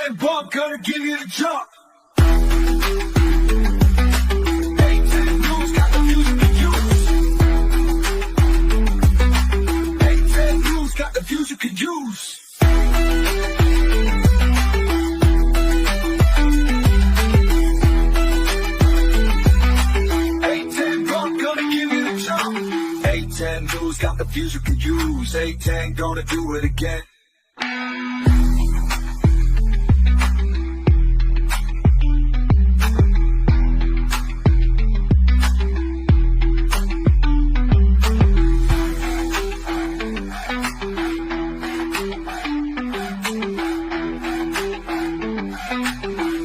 A10 bump, gonna give you the jump. Got the views you can use. A10 bump, gonna give you the jump. A10 news got the views you can use. A10 gonna do it again.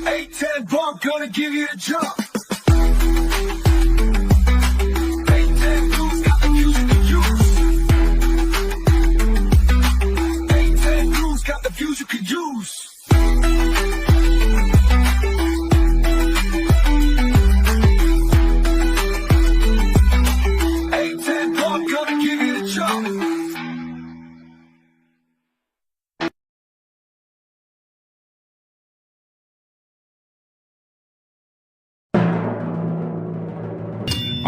A10 bump, gonna give you the jump. A10 news got the views you can use. A10 news got the views you can use. A10 bump, gonna give you the jump.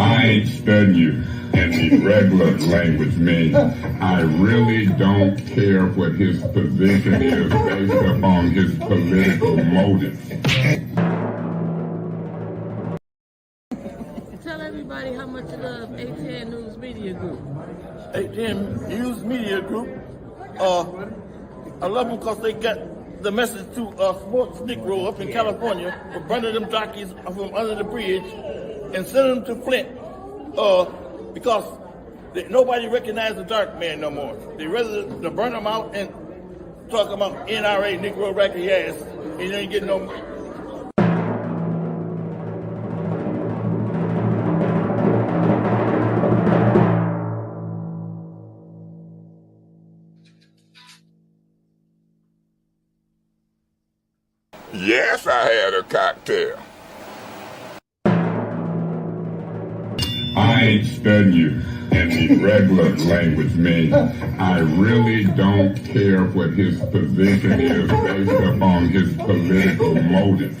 I ain't studying you in the regular language means I really don't care what his position is based upon his political motives. Tell everybody how much you love A10 News Media Group. A10 News Media Group. I love them because they got the message to sports Negro up in California for burning them jockeys from under the bridge and sending them to Flint because nobody recognized the dark man no more. They rather to burn them out and talk about NRA, Negro racket ass, and you ain't getting no. Yes, I had a cocktail. I ain't studying you in the regular language means I really don't care what his position is based upon his political motives.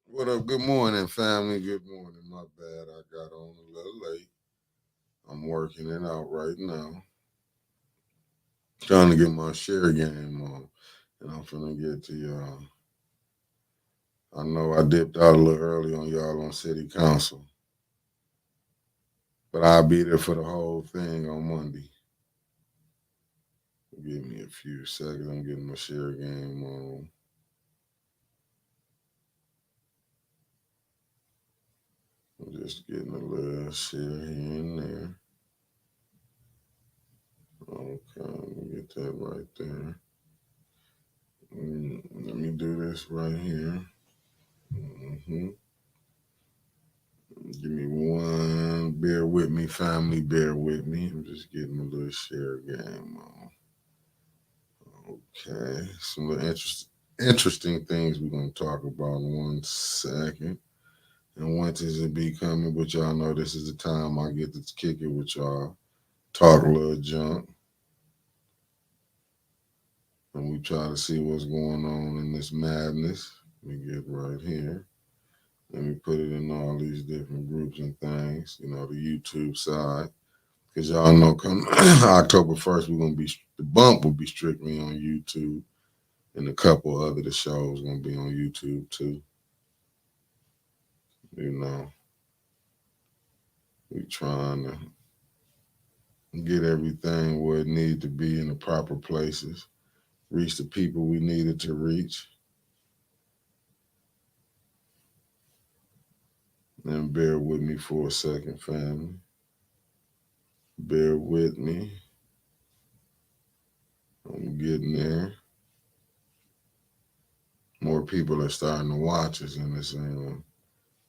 What up? Good morning, family. Good morning. My bad. I got on a little late. I'm working it out right now. Trying to get my share game on. And I'm finna get to y'all. I know I dipped out a little early on y'all on city council. But I'll be there for the whole thing on Monday. Give me a few seconds. I'm getting my share game on. I'm just getting a little share here and there. Okay, let me get that right there. Let me do this right here. Give me one. Bear with me, family. Bear with me. I'm just getting a little share game on. Okay, some little interesting things we're going to talk about in 1 second. And winters will be coming, but y'all know this is the time I get to kick it with y'all. Talk a little junk. And we try to see what's going on in this madness. Let me get right here. Let me put it in all these different groups and things, you know, the YouTube side. Because y'all know come October 1st, the bump will be strictly on YouTube. And a couple other the shows going to be on YouTube too. You know, we trying to get everything where it needs to be in the proper places. Reach the people we needed to reach. And bear with me for a second, family. Bear with me. I'm getting there. More people are starting to watch us in this and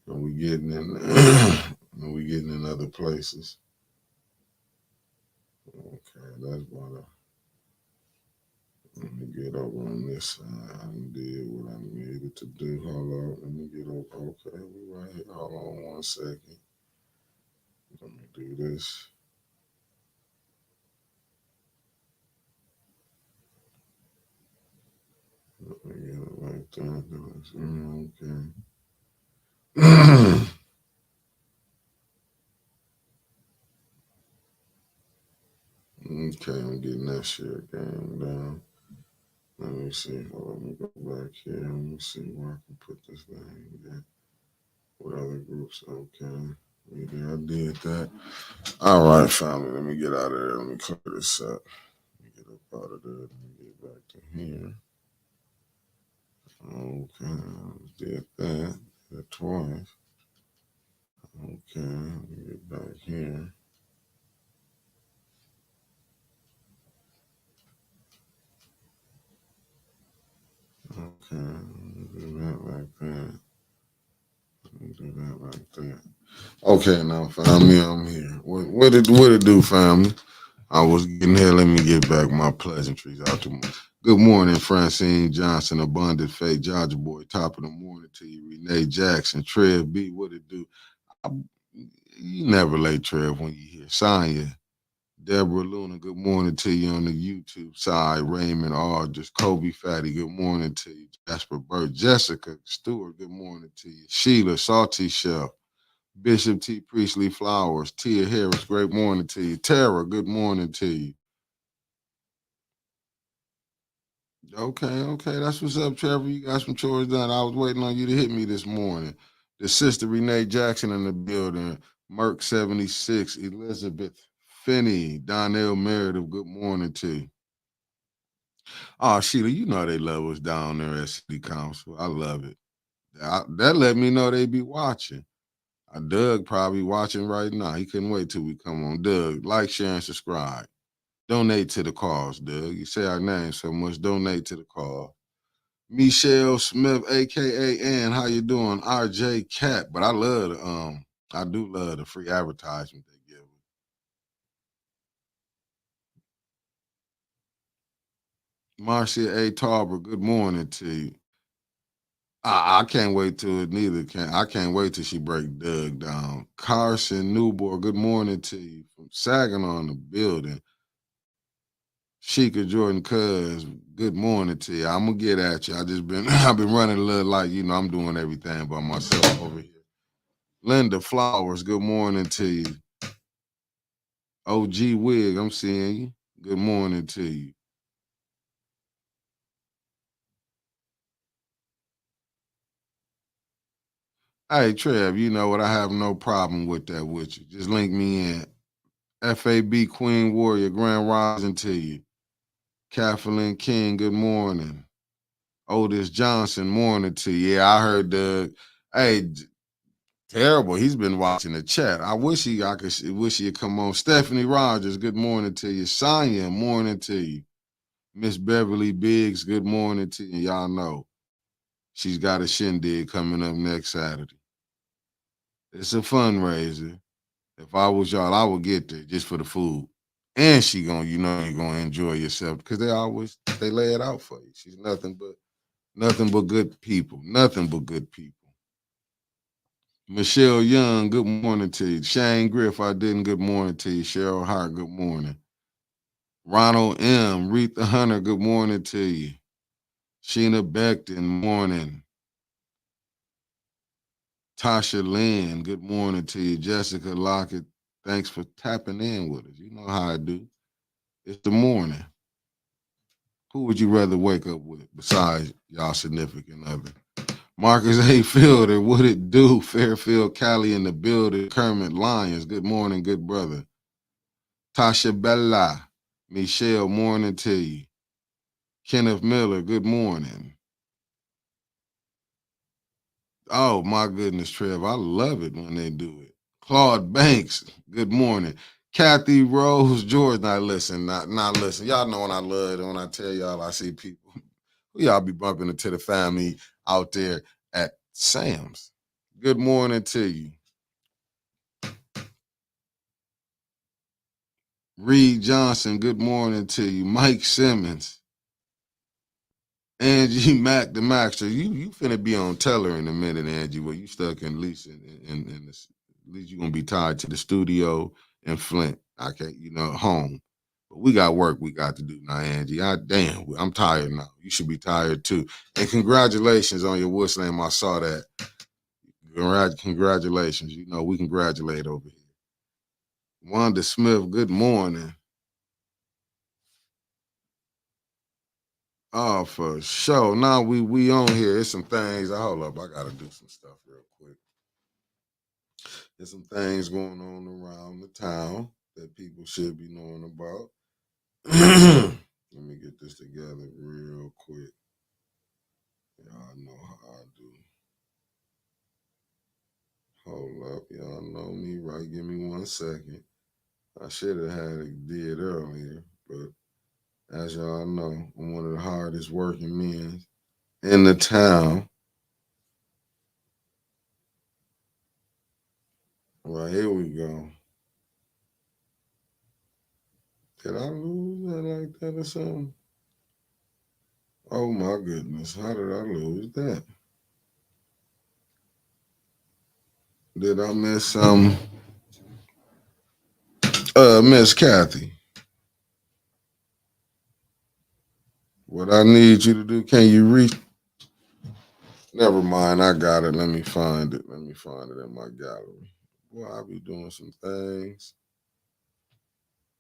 we getting in and we getting in other places. Okay, that's what let me get over on this side. I did what I needed to do. Hold on. Let me get over. Okay, we right here. Hold on 1 second. Let me do this. Okay. Okay, I'm getting that shit game down. Let me see. Let me go back here. Let me see where I can put this thing at. What other groups? Okay. Yeah, I did that. All right, family. Let me get out of there. Let me clear this up. Let me get up out of there. Let me get back to here. Okay. Did that. Did twice. Okay. Let me get back here. Okay. Do that like that. Do that like that. Okay, now family, I'm here. What it do, family? I was getting here. Let me get back my pleasantries out to. Good morning, Francine Johnson, Abundant Faith, Georgia Boy. Top of the morning to you, Renee Jackson, Trev B. What it do? I, you never late, Trev, when you hear Sonya. Deborah Luna, good morning to you on the YouTube side. Raymond Aldridge, Kobe Fatty, good morning to you. Jasper Burt, Jessica Stewart, good morning to you. Sheila, Salty Chef, Bishop T. Priestley Flowers, Tia Harris, great morning to you. Tara, good morning to you. Okay, that's what's up, Trevor. You got some chores done. I was waiting on you to hit me this morning. The sister Renee Jackson in the building. Merck 76, Elizabeth Finney, Donnell Meredith, good morning to you. Oh, Sheila, you know they love us down there at City Council. I love it. That let me know they be watching. Doug probably watching right now. He couldn't wait till we come on. Doug, like, share, and subscribe. Donate to the cause, Doug. You say our name so much. Donate to the cause. Michelle Smith, aka Ann, how you doing? RJ Cat, but I do love the free advertisement they give me. Marcia A. Tarver, good morning to you. I can't wait till it neither can. I can't wait till she break Doug down. Carson Newborn, good morning to you from Saginaw in the building. Sheikah Jordan Cuz, good morning to you. I'm gonna get at you. I've been running a little like, I'm doing everything by myself over here. Linda Flowers, good morning to you. OG Wig, I'm seeing you. Good morning to you. Hey, Trev, you know what? I have no problem with that with you. Just link me in. FAB Queen Warrior, Grand Rising to you. Kathleen King, good morning. Otis Johnson, morning to you. Yeah, I heard Doug. Hey, terrible. He's been watching the chat. I wish he'd come on. Stephanie Rogers, good morning to you. Sonya, morning to you. Miss Beverly Biggs, good morning to you. Y'all know she's got a shindig coming up next Saturday. It's a fundraiser. If I was y'all, I would get there just for the food. And she gonna, you're gonna enjoy yourself because they lay it out for you. She's nothing but good people. Nothing but good people. Michelle Young, good morning to you. Shane Griff, I didn't, good morning to you. Cheryl Hart, good morning. Ronald M. Retha Hunter, good morning to you. Sheena Beckton, morning. Tasha Lynn, good morning to you. Jessica Lockett, thanks for tapping in with us. You know how I do. It's the morning. Who would you rather wake up with besides y'all significant other? Marcus A. Fielder, what it do? Fairfield Cali in the building. Kermit Lyons, good morning, good brother. Tasha Bella, Michelle, morning to you. Kenneth Miller, good morning. Oh, my goodness, Trev, I love it when they do it. Claude Banks, good morning. Kathy Rose George, not listen. Y'all know when I love it, when I tell y'all I see people. Y'all be bumping into the family out there at Sam's. Good morning to you. Reed Johnson, good morning to you. Mike Simmons. Angie Mac the Maxter. You finna be on Teller in a minute, Angie. Well, you stuck in Lisa in this, at least you're gonna be tied to the studio in Flint. Okay, home. But we got work we got to do now, Angie. Damn, I'm tired now. You should be tired too. And congratulations on your what's name. I saw that. Congratulations. You know, we congratulate over here. Wanda Smith, good morning. Oh, for sure. Now we on here. There's some things. Hold up, I gotta do some stuff real quick. There's some things going on around the town that people should be knowing about. Let me get this together real quick. Y'all know how I do. Hold up, y'all know me, right? Give me 1 second. I should have had it did earlier, but as y'all know, I'm one of the hardest working men in the town. Right, here we go. Did I lose that like that or something? Oh my goodness, how did I lose that? Did I miss some? Miss Kathy, what I need you to do, can you reach? Never mind, I got it. Let me find it. Let me find it in my gallery. Boy, I be doing some things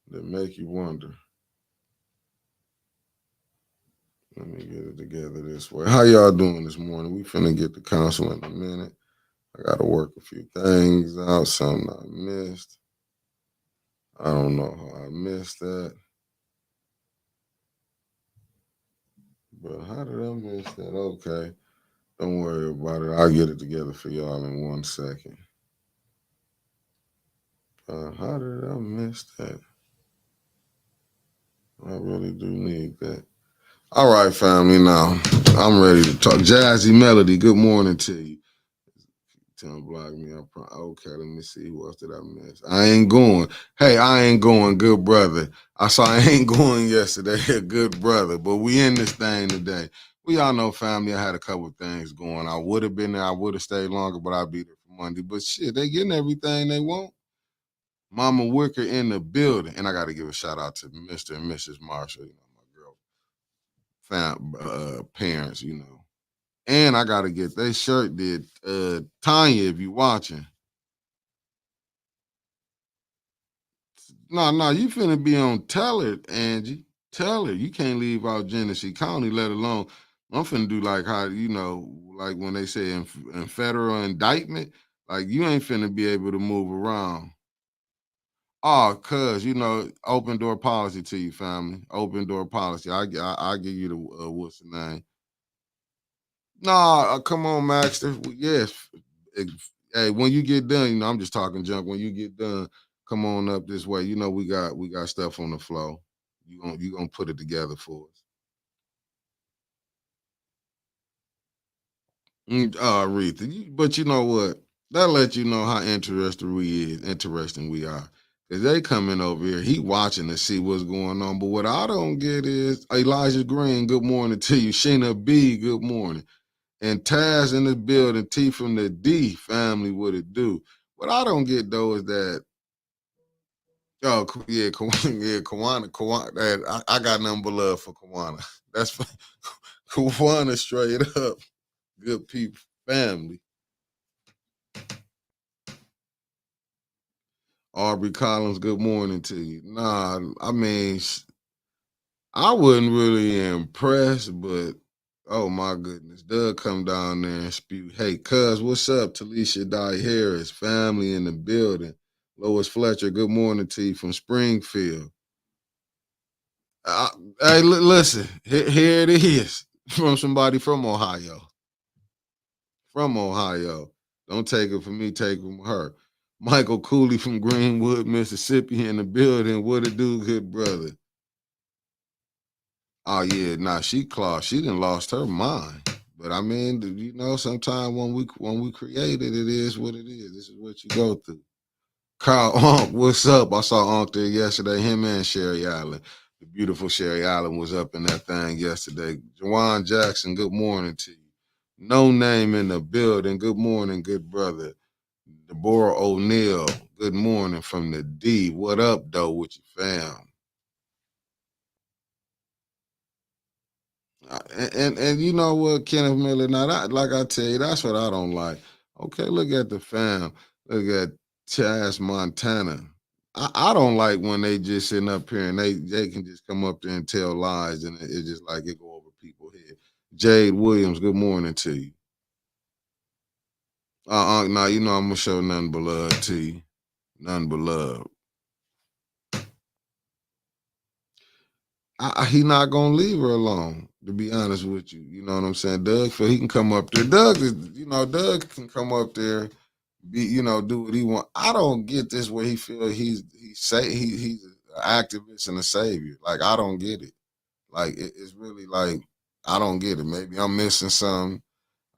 that make you wonder. Let me get it together this way. How y'all doing this morning? We finna get to council in a minute. I gotta work a few things out, something I missed. I don't know how I missed that. But how did I miss that? Okay. Don't worry about it. I'll get it together for y'all in 1 second. How did I miss that? I really do need that. All right, family. Now I'm ready to talk. Jazzy Melody, good morning to you. Tell him block me. Okay, let me see. Who else did I miss? I ain't going. Hey, I ain't going. Good brother. I saw I ain't going yesterday. Good brother. But we in this thing today. We all know, family. I had a couple of things going. I would have been there. I would have stayed longer, but I'll be there for Monday. But shit, they getting everything they want. Mama Wicker in the building. And I got to give a shout out to Mr. and Mrs. Marshall, you know, my girl, parents, you know. And I got to get their shirt did. Tanya, if you watching. No, you finna be on Tell It, Angie. Tell her. You can't leave out Genesee County, let alone, I'm finna do like how, you know, like when they say in federal indictment, like you ain't finna be able to move around. Oh, cuz, you know, open door policy to you, family. Open door policy. I give you the, what's the name? Nah, come on, Maxter. Yes. Hey, when you get done, you know, I'm just talking junk. When you get done, come on up this way. You know, we got stuff on the flow. You gonna put it together for us. Aretha. But you know what? That let you know how interesting we are. Cause they coming over here, he watching to see what's going on. But what I don't get is Elijah Green, good morning to you. Sheena B, good morning. And Taz in the building, T from the D family, what it do. What I don't get though is that, oh yeah, Kawana, I got nothing but love for Kawana. That's Kawana straight up. Good people, family. Aubrey Collins, good morning to you. Nah, I mean, I wasn't really impressed, but oh my goodness, Doug come down there and spew. Hey, cuz, what's up? Talisha Dye Harris, family in the building. Lois Fletcher, good morning to you from Springfield. Hey, listen, here it is from somebody from Ohio. From Ohio. Don't take it from me, take it from her. Michael Cooley from Greenwood, Mississippi in the building. What it do, good brother? Oh yeah, nah, she done lost her mind. But I mean, you know, sometimes when we create it, it is what it is. This is what you go through. Carl Unc, what's up? I saw Unc there yesterday, him and Sherry Allen. The beautiful Sherry Allen was up in that thing yesterday. Jawan Jackson, good morning to you. No Name in the building. Good morning, good brother. Deborah O'Neill, good morning from the D. What up, though, with your fam? And you know what, Kenneth Miller, now that, like I tell you, that's what I don't like. Okay, look at the fam. Look at Chaz Montana. I don't like when they just sitting up here and they can just come up there and tell lies and it's just like it go over people's head. Jade Williams, good morning to you. Now you know I'm gonna show nothing but love to you. Nothing but love. He not gonna leave her alone. To be honest with you, you know what I'm saying. Doug, so he can come up there. Doug can come up there, do what he want. I don't get this where he feel he's an activist and a savior. Like I don't get it. Like it's really like I don't get it. Maybe I'm missing something.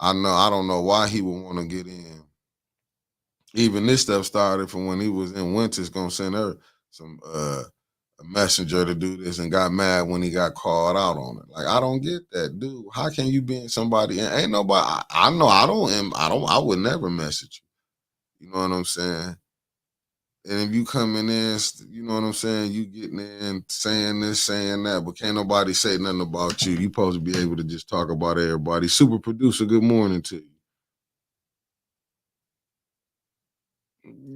I don't know why he would want to get in. Even this stuff started from when he was in Winter's gonna send her some a messenger to do this and got mad when he got called out on it. Like I don't get that, dude. How can you be in somebody and ain't nobody I know I would never message you. You know what I'm saying? And if you coming in, you know what I'm saying, you getting in saying this, saying that, but can't nobody say nothing about you. You supposed to be able to just talk about everybody. Super producer, good morning to you.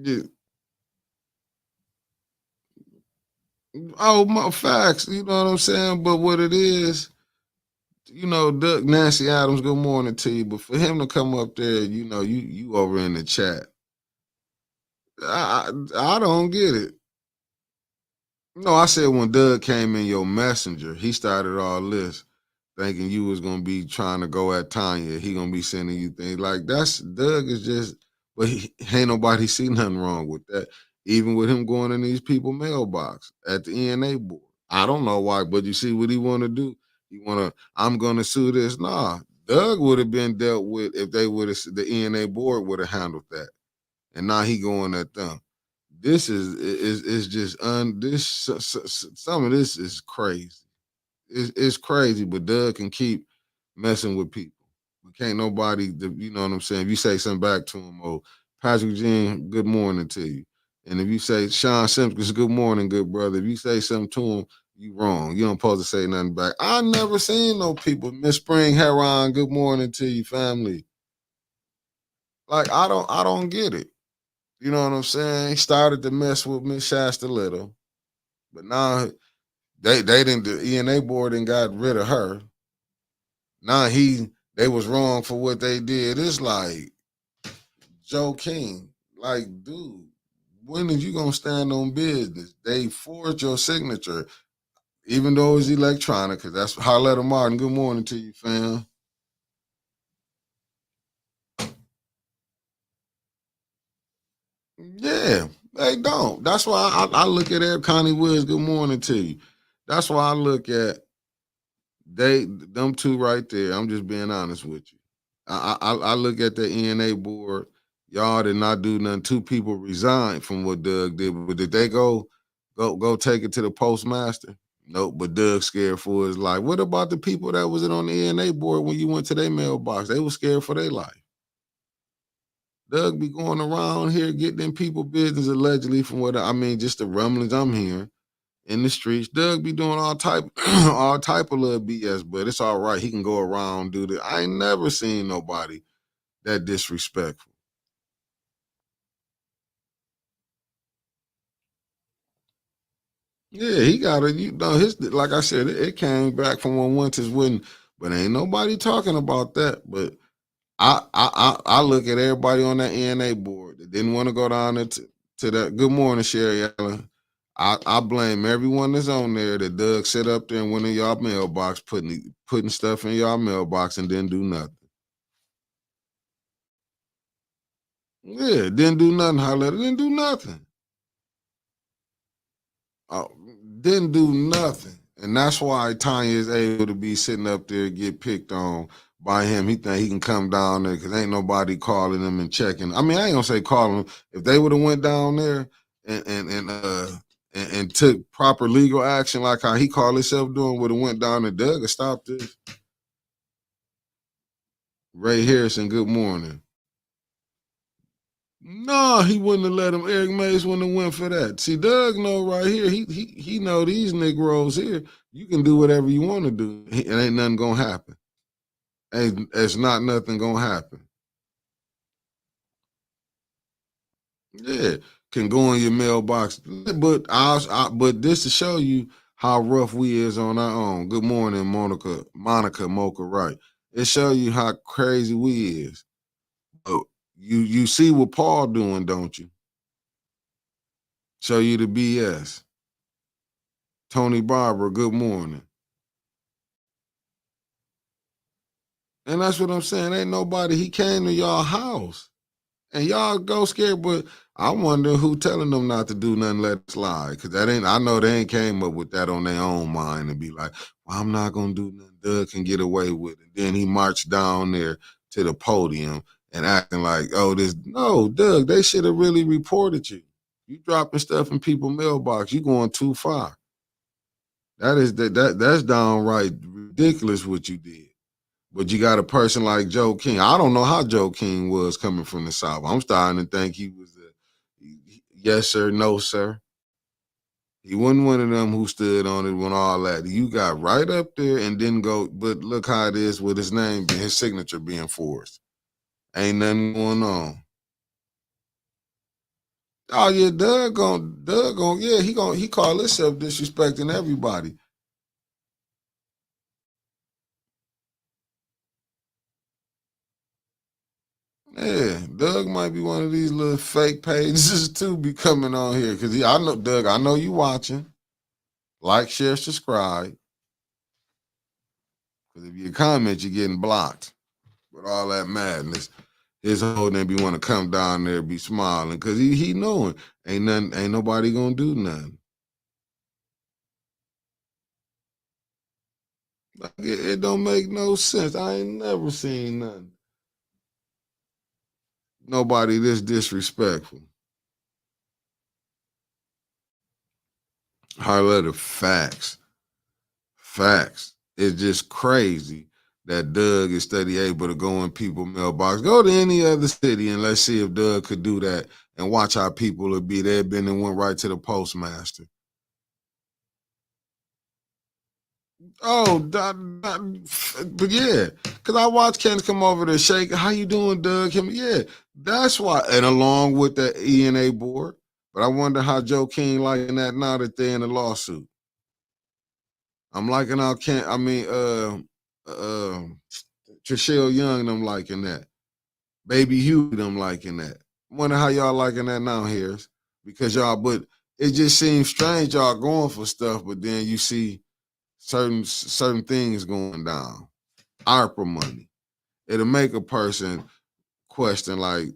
Yeah. Oh, my facts. You know what I'm saying? But what it is, Doug Nancy Adams, good morning to you. But for him to come up there, you over in the chat. I don't get it. No, I said when Doug came in your messenger, he started all this thinking you was gonna be trying to go at Tanya. He gonna be sending you things like that's Doug is just, but ain't nobody see nothing wrong with that. Even with him going in these people mailbox at the ENA board. I don't know why, but you see what he want to do. He want to. I'm gonna sue this. Nah, Doug would have been dealt with if they would have. The ENA board would have handled that, and now he going at them. This is just some of this is crazy. It's crazy, but Doug can keep messing with people. But can't nobody, you know what I'm saying? If you say something back to him, oh, Patrick Jean, good morning to you. And if you say Sean Simpkins, good morning, good brother. If you say something to him, you wrong. You don't supposed to say nothing back. I never seen no people. Miss Spring Heron, good morning to you, family. Like I don't get it. You know what I'm saying? He started to mess with Miss Shasta Little, but now they didn't the ENA board and got rid of her. Now they was wrong for what they did. It's like Joe King, like, dude, when is you gonna stand on business? They forged your signature, even though it's electronic, because that's Harletta Martin. Good morning to you, fam. Yeah, they don't. That's why I look at Ed Connie Woods. Good morning to you. That's why I look at them two right there. I'm just being honest with you. I look at the ENA board. Y'all did not do nothing. Two people resigned from what Doug did, but did they go take it to the postmaster? Nope. But Doug scared for his life. What about the people that was on the ENA board when you went to their mailbox? They were scared for their life. Doug be going around here getting in people business allegedly from what I mean, just the rumblings I'm hearing in the streets. Doug be doing all type all type of little BS, but it's all right. He can go around do that. I ain't never seen nobody that disrespectful. Yeah, he got it. His like I said, it came back from when Winters wouldn't, but ain't nobody talking about that. But I look at everybody on that ENA board that didn't want to go down there to that. Good morning, Sherry Allen. I blame everyone that's on there that Doug sit up there and went in y'all mailbox putting stuff in y'all mailbox and didn't do nothing. Yeah, didn't do nothing, Holletta. Didn't do nothing. Uh, didn't do nothing. And that's why Tanya is able to be sitting up there and get picked on by him. He think he can come down there because ain't nobody calling him and checking. I mean, I ain't gonna say calling him. If they would have went down there and took proper legal action like how he called himself doing, would have went down and Doug and stopped this. Ray Harrison, good morning. No, he wouldn't have let him. Eric Mays wouldn't have went for that. See, Doug know right here. He know these Negroes here. You can do whatever you want to do. It ain't nothing gonna happen. It's not nothing gonna happen. Yeah, can go in your mailbox, but but this to show you how rough we is on our own. Good morning, Monica Mocha. Right, it show you how crazy we is. But you see what Paul doing, don't you? Show you the BS. Tony Barber. Good morning. And that's what I'm saying. Ain't nobody. He came to y'all house. And y'all go scared, but I wonder who telling them not to do nothing, let it slide. Cause that ain't, I know they ain't came up with that on their own mind and be like, well, I'm not gonna do nothing. Doug can get away with it. Then he marched down there to the podium and acting like, oh, no, Doug, they should have really reported you. You dropping stuff in people's mailbox, you going too far. That's downright ridiculous what you did. But you got a person like Joe King. I don't know how Joe King was coming from the South. I'm starting to think he was a yes, sir, no, sir. He wasn't one of them who stood on it when all that. You got right up there and didn't go, but look how it is with his name, his signature being forced. Ain't nothing going on. Oh yeah, yeah, he call himself disrespecting everybody. Yeah, Doug might be one of these little fake pages too be coming on here. Cause I know Doug, I know you watching. Like, share, subscribe. Because if you comment, you're getting blocked. With all that madness. His whole name be want to come down there be smiling. Because he knowing ain't nobody gonna do nothing. Like, it don't make no sense. I ain't never seen nothing. Nobody this disrespectful. Highlighted facts. Facts. It's just crazy that Doug is steady able to go in people's mailbox. Go to any other city and let's see if Doug could do that and watch how people would be. They'd been and went right to the postmaster. Oh, but yeah, because I watched Ken come over there shake. How you doing, Doug? Yeah, that's why. And along with the ENA board. But I wonder how Joe King liking that now that they're in the lawsuit. I'm liking how Trishelle Young them liking that. Baby Hugh them liking that. Wonder how y'all liking that now, Harris. Because but it just seems strange y'all going for stuff, but then you see certain things going down. ARPA money. It'll make a person question like,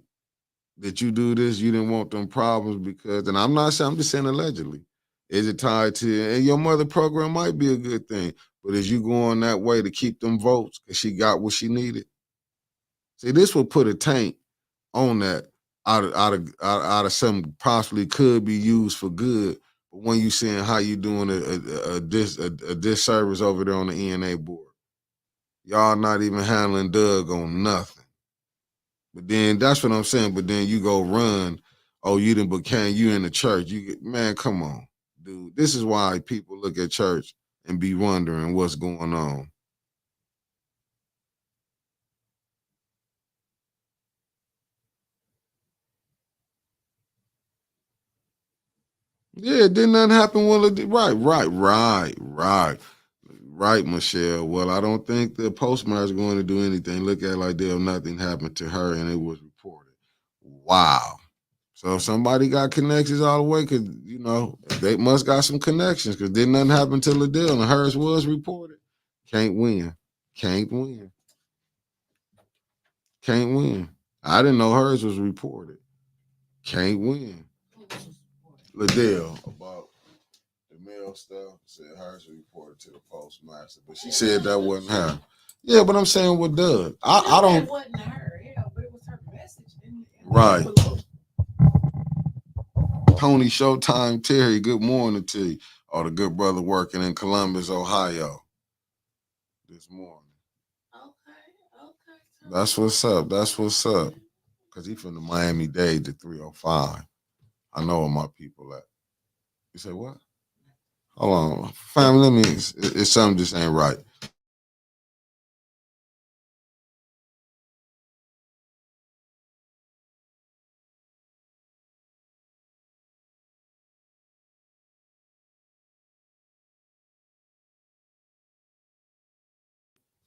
did you do this? You didn't want them problems because, and I'm not saying, I'm just saying allegedly. Is it tied to, and your mother program might be a good thing, but is you going that way to keep them votes because she got what she needed? See, this will put a taint on that out of something possibly could be used for good. But when you seeing how you doing a disservice over there on the ENA board, y'all not even handling Doug on nothing. But then that's what I'm saying. But then you go run. Oh, you didn't became you in the church. Man, come on, dude. This is why people look at church and be wondering what's going on. Yeah, didn't nothing happen. Well, right, Michelle. Well, I don't think the postmaster is going to do anything. Look at it like nothing happened to her and it was reported. Wow. So if somebody got connections all the way, because, they must got some connections because didn't nothing happen to Liddell and hers was reported. Can't win. Can't win. Can't win. I didn't know hers was reported. Can't win. Liddell about the mail stuff said hers was reported to the postmaster, but she said that wasn't her. Yeah, but I'm saying with Doug, I don't. It wasn't her, yeah, but it was her message. Right. Tony Showtime Terry, good morning to you. Oh, the good brother working in Columbus, Ohio this morning. Okay. That's what's up. That's what's up. because he from the Miami-Dade to 305. I know where my people at. You say what? Hold on. Family, let me, it's something just ain't right.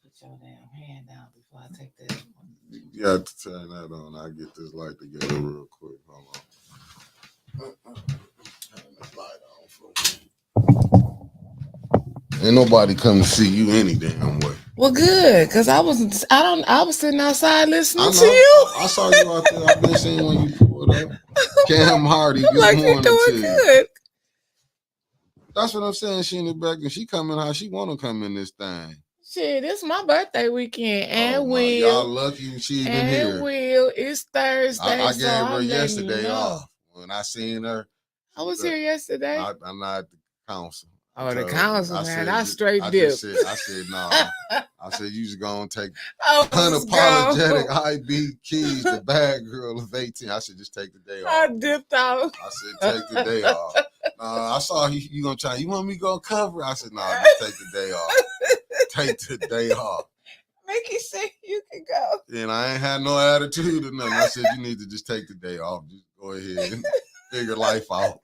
Put your damn hand down before I take that one. You got to turn that on. I'll get this light together real quick. Hold on. Turn the light on for you. Ain't nobody come to see you any damn way. Well, good, cause I was sitting outside listening I to know. you. I saw you out there. I've been seeing when you pulled up. Cam Hardy, I'm good like, you're morning doing to you. good. That's what I'm saying. She in the back and she coming how she want to come in this thing. Shit, it's my birthday weekend, and Oh my, y'all lucky she even here. Will, it's Thursday, I so gave her I'm yesterday letting you know. off. When I seen her, I was here yesterday. I'm not at the council. Oh, the council, man. I straight I dip. said, no. I said, you just gonna take I was unapologetic gone. IB keys, the bad girl of 18. I said, just take the day I off. dipped out. I said, take the day off. I saw you gonna try. You want me to go cover? I said, no, just take the day off. Take the day off. Mickey said you can go. And I ain't had no attitude or nothing. I said, you need to just take the day off. Just go ahead and figure life out.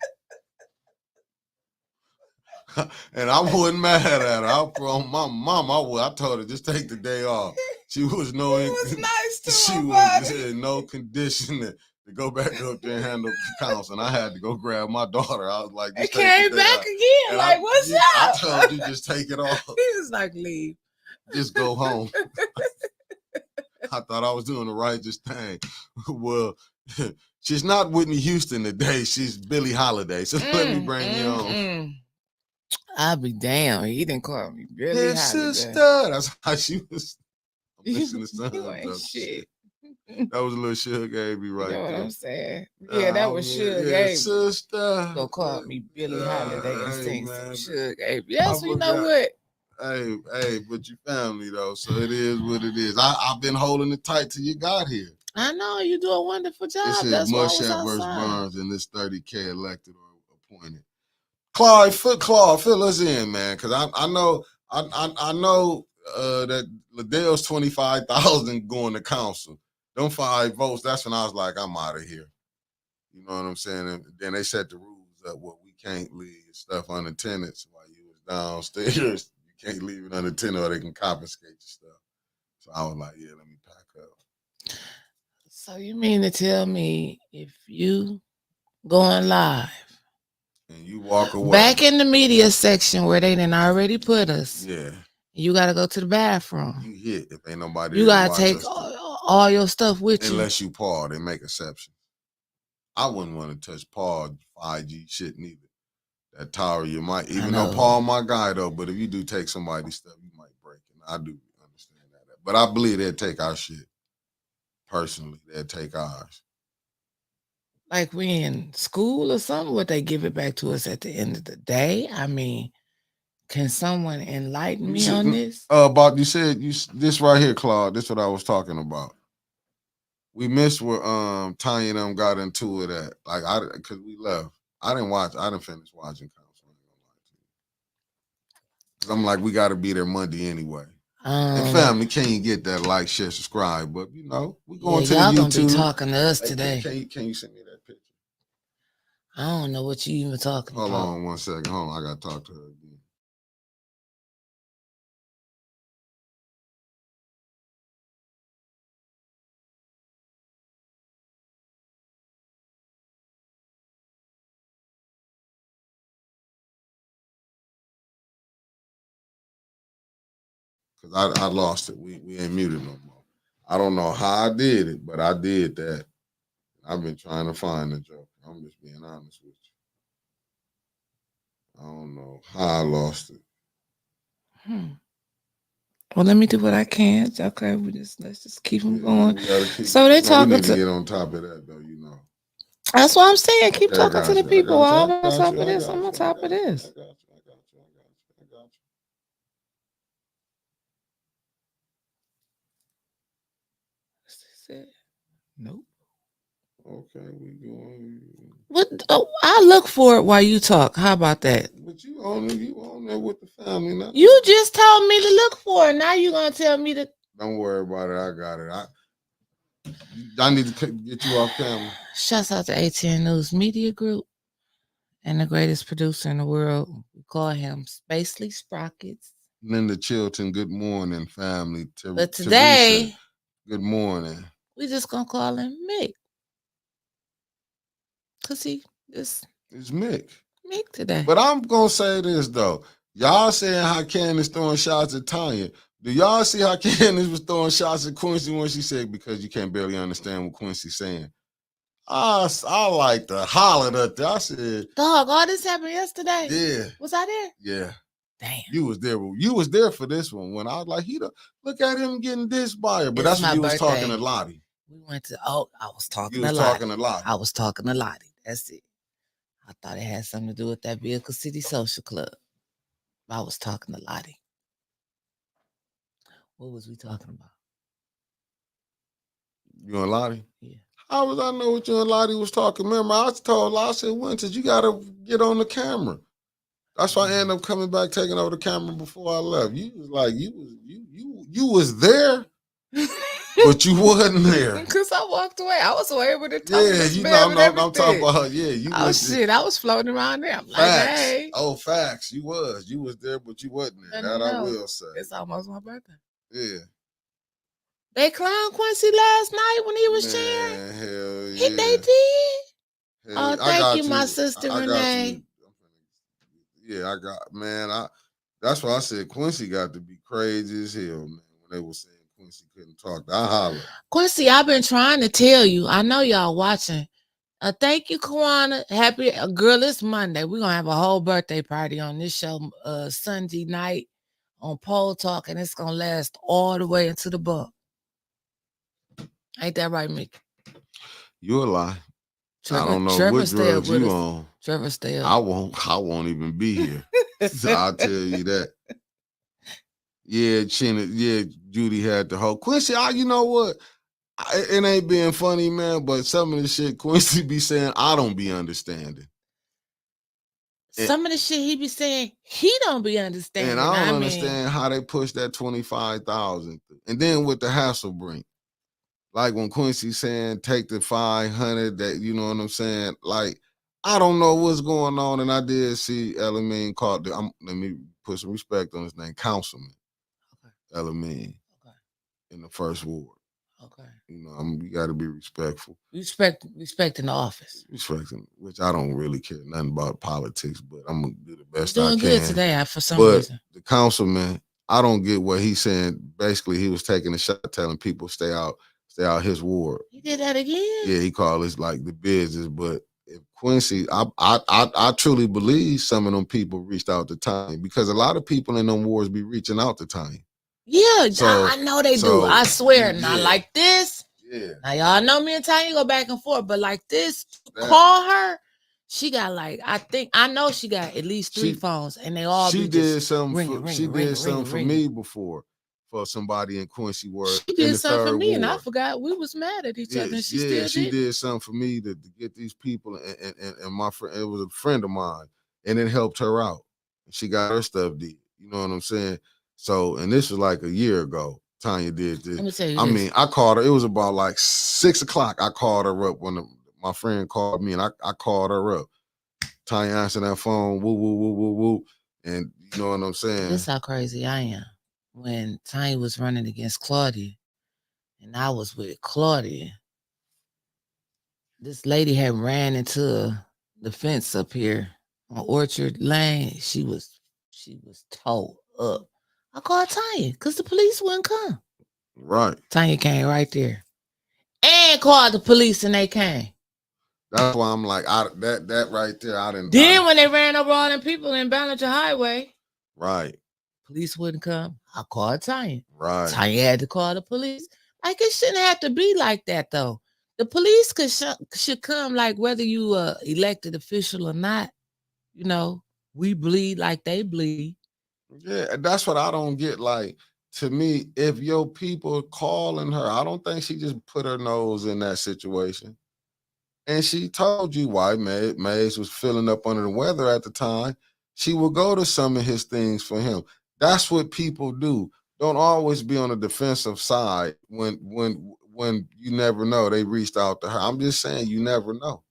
And I wasn't mad at her. My mom, I told her, just take the day off. She was It was nice to she was in no condition to go back up there and handle council. And I had to go grab my daughter. I was like, just take came the day back off. again. And Like, what's up? I told you, just take it off. He was like, leave. Just go home. I thought I was doing the righteous thing. Well, she's not Whitney Houston today. She's Billie Holiday. So let me bring you on. I'll be damn. He didn't call me Billie Hey, Holiday. sister. That's how she was. I'm missing the sun. You ain't shit. That was a little Suge gave me right You know what there. I'm saying? Yeah, that was Suge gave me. Sister. Go call me Billie Holiday and sing some man. Suge gave me. Yes, you know what? Hey, but you family though, so it is what it is. I've been holding it tight till you got here. I know you do a wonderful job. This is That's why I was Mushat versus outside. Burns in this 30K elected or appointed. Claude, fill us in, man, because I know that Liddell's 25,000 going to council. Them 5 votes. That's when I was like, I'm out of here. You know what I'm saying? And then they set the rules up where we can't leave stuff unattended. So while you was downstairs, you can't leave it unattended or they can confiscate your stuff. So I was like, yeah, let me pack up. So you mean to tell me if you going live and you walk away back in the media section where they didn't already put us, yeah, you got to go to the bathroom. you hit if ain't nobody. You got to take all your stuff with you. Unless you Paul, they make exceptions. I wouldn't want to touch Paul 5G shit neither. That tower, you might, even though Paul my guy though, but if you do take somebody's stuff, you might break it. I do understand that. But I believe they'll take our shit. Personally, they'll take ours. Like we in school or something, would they give it back to us at the end of the day? I mean, can someone enlighten me on this? About you said this right here, Claude. This is what I was talking about. We missed where Tanya and them got into it at. Like because we left. I didn't finish watching council. Cause I'm like, we gotta be there Monday anyway. And family, can you get that like, share, subscribe? But you know, we going to the YouTube. Y'all gonna be talking to us today. Can you send me that picture? I don't know what you even talking about. Hold on 1 second. Hold on, I gotta talk to her again. Cause I lost it. We ain't muted no more. I don't know how I did it, but I did that. I've been trying to find the joke. I'm just being honest with you. I don't know how I lost it. Well, let me do what I can. Okay, let's just keep them going. So they talking we need to get on top of that though, you know. That's what I'm saying. Keep talking to the people. I'm on top of this. I'm on top of this. I got you. Nope. Okay, we going. What? Oh, I look for it while you talk. How about that? But you on there with the family now. You just told me to look for it. Now you gonna tell me to? Don't worry about it. I got it. I need to get you off camera. Shouts out to ATN News Media Group and the greatest producer in the world. We call him Spacely Sprockets. Linda Chilton, good morning, family. But today, Teresa, good morning. we just gonna call him Mick. Cause he is It's Mick. Mick today. But I'm gonna say this though. Y'all saying how Candace throwing shots at Tanya. Do y'all see how Candace was throwing shots at Quincy when she said, because you can't barely understand what Quincy's saying? I like to holler at that. I said, dog, all this happened yesterday. Yeah. Was I there? Yeah. Damn. You was there. You was there for this one when I was like, look at him getting this by her. But that's when you was talking to Lottie. We went to I was talking to Lottie. Talking to Lottie. I was talking to Lottie. That's it. I thought it had something to do with that Vehicle City Social Club. I was talking to Lottie. What was we talking about? You and Lottie? Yeah. How was I know what you and Lottie was talking? Remember, I told Lottie, I said, Winters, you got to get on the camera. That's why I ended up coming back, taking over the camera before I left. You was like, you was there, but you wasn't there. Because I walked away. I was away with the top. Yeah, you know, I'm talking about her. Yeah, you was. Shit, I was floating around there. I'm like, hey. Oh, facts. You was there, but you wasn't there. That I will say. It's almost my birthday. Yeah. They clowned Quincy last night when he was sharing. Hell yeah. They did. Hell, thank you, my sister Renee. Yeah, that's why I said Quincy got to be crazy as hell, man, when they were saying Quincy couldn't talk. I holler. Quincy, I've been trying to tell you. I know y'all watching. Thank you, Kawana. Happy girl, it's Monday. We're gonna have a whole birthday party on this show Sunday night on Pole Talk, and it's gonna last all the way into the book. Ain't that right, Mick? You a lie. Trevor, I don't know Trevor what drugs you on. Trevor still. I won't even be here. So I'll tell you that. Yeah, Judy had the whole Quincy. You know what? It ain't being funny, man, but some of the shit Quincy be saying, I don't be understanding. Some of the shit he be saying, he don't be understanding. And I don't understand how they push that 25,000. And then with the Hasselbrink. Like when Quincy saying take the 500, that you know what I'm saying? Like, I don't know what's going on. And I did see Elamine called let me put some respect on his name, Councilman. Okay. Elamine. Okay. In the first ward. Okay. You know, you gotta be respectful. Respecting the office. Respecting, which I don't really care nothing about politics, but I'm gonna do the best You're I can. Doing good today for some reason. The councilman, I don't get what he's saying. Basically, he was taking a shot telling people stay out his ward. He did that again? Yeah, he called it like the business. But if Quincy, I truly believe some of them people reached out to Tanya, because a lot of people in them wards be reaching out to Tanya. Yeah, I know they do. I swear. Yeah. Not like this. Yeah. Now y'all know me and Tanya go back and forth, but like this, call her. She got I know she got at least 3 phones, and they all did something. She did something for me before. For somebody in Quincy word. She did something for me, and I forgot we was mad at each other. And she did something for me to get these people, and my friend, it was a friend of mine, and it helped her out. She got her stuff did. You know what I'm saying? So, and this was like a year ago. Tanya did this. Let me tell you this. I called her. It was about like 6 o'clock. I called her up when my friend called me, and I called her up. Tanya answered that phone. Woo woo woo woo woo, and you know what I'm saying? This how crazy I am. When Tanya was running against Claudia, and I was with Claudia, this lady had ran into the fence up here on Orchard Lane. She was towed up. I called Tanya because the police wouldn't come. Right. Tanya came right there and called the police, and they came. That's why I'm like, that right there, I didn't. Then when they ran over all them people in Ballinger Highway, right, police wouldn't come. I called Tanya. Right. Tanya had to call the police. Like, it shouldn't have to be like that, though. The police should come, like, whether you elected official or not. You know, we bleed like they bleed. Yeah, that's what I don't get. Like, to me, if your people calling her, I don't think she just put her nose in that situation. And she told you why Mays was feeling up under the weather at the time. She would go to some of his things for him. That's what people do. Don't always be on the defensive side when you never know. They reached out to her. I'm just saying you never know.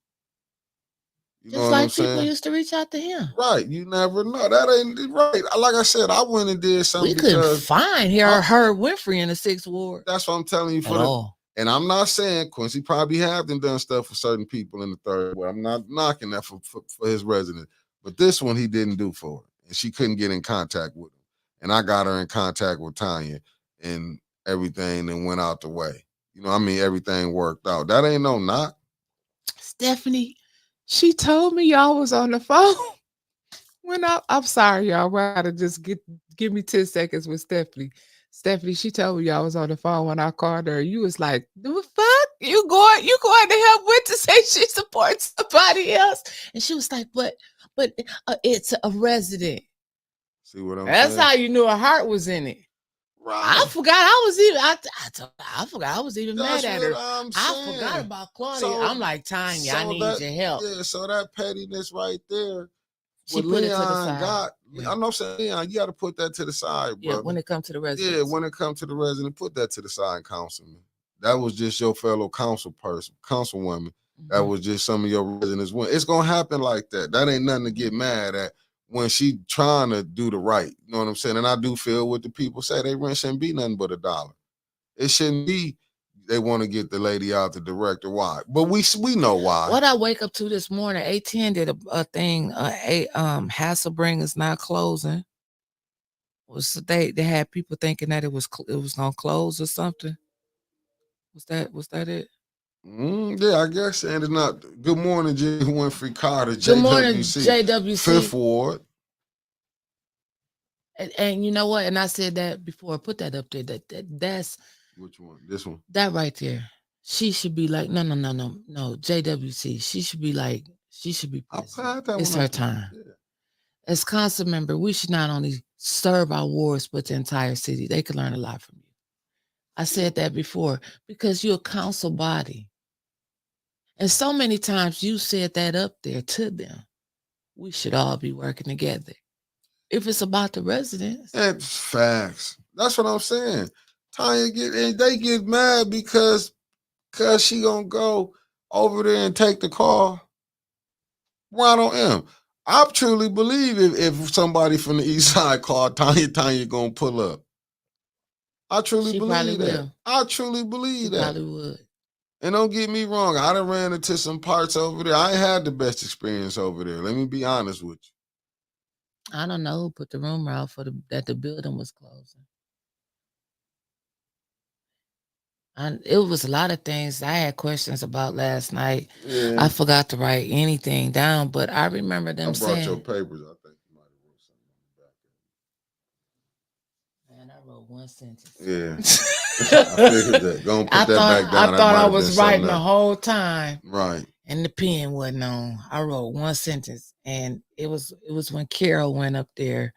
You know Just what I'm like people saying? used to reach out to him. Right. You never know. That ain't right. Like I said, I went and did something We couldn't because find her Winfrey in the 6th ward that's what I'm telling you at all. and I'm not saying Quincy probably have done stuff for certain people in the 3rd ward. I'm not knocking that for his resident. But this one he didn't do for her. And she couldn't get in contact with him. And I got her in contact with Tanya and everything then went out the way. You know, I mean, everything worked out. That ain't no knock. Stephanie, she told me y'all was on the phone. When I'm sorry, y'all. I gotta just give me 10 seconds with Stephanie. Stephanie, she told me y'all was on the phone when I called her. You was like, the fuck? You going to help with to say she supports somebody else? And she was like, but it's a resident. See what I'm That's saying? how you knew her heart was in it. Right. I forgot I was even I forgot I was even That's mad at her. what I'm I saying. forgot about Claudia. So- I'm like, Tanya, I need your help. Yeah, so that pettiness right there. She What put it to the Leon side. got, Yeah. I know, saying Leon, you got to put that to the side, Yeah, brother. when it comes to the residents. Yeah, when it comes to the resident, put that to the side, councilman. That was just your fellow councilwoman. That was just some of your residents. It's gonna happen like that. That ain't nothing to get mad at when she trying to do the right. You know what I'm saying? And I do feel what the people say. They rent shouldn't be nothing but $1. It shouldn't be. They want to get the lady out, the director. Why? But we know why. What I wake up to this morning, A10 did a thing. Hasselbring is not closing. Was they had people thinking that it was gonna close or something? Was that it? Yeah, I guess. And it's not. Good morning, J. Winfrey Carter, Good morning, JWC. JWC. 5th Ward. And you know what? And I said that before. Put that up there. That's Which one? This one. that right there. She should be like, no, JWC. She should be like, she should be president. It's her time. Yeah. As council member, we should not only serve our wards, but the entire city. They could learn a lot from you. I said that before because you're a council body. And so many times you said that up there to them. We should all be working together. If it's about the residents. It's facts. That's what I'm saying. Tanya they get mad because she gonna go over there and take the call right on M. I truly believe if somebody from the east side called Tanya gonna pull up. I truly believe that. Will. I truly believe she that. Probably would. And don't get me wrong, I done ran into some parts over there. I ain't had the best experience over there. Let me be honest with you. I don't know who put the rumor out that the building was closing. It was a lot of things I had questions about last night. Yeah. I forgot to write anything down, but I remember them saying. I brought your papers. I think you might have wrote something on the back. Man, I wrote one sentence. Yeah. I figured that. Go and put that back down. I thought I was writing the whole time. Right. And the pen wasn't on. I wrote one sentence. And it was when Carol went up there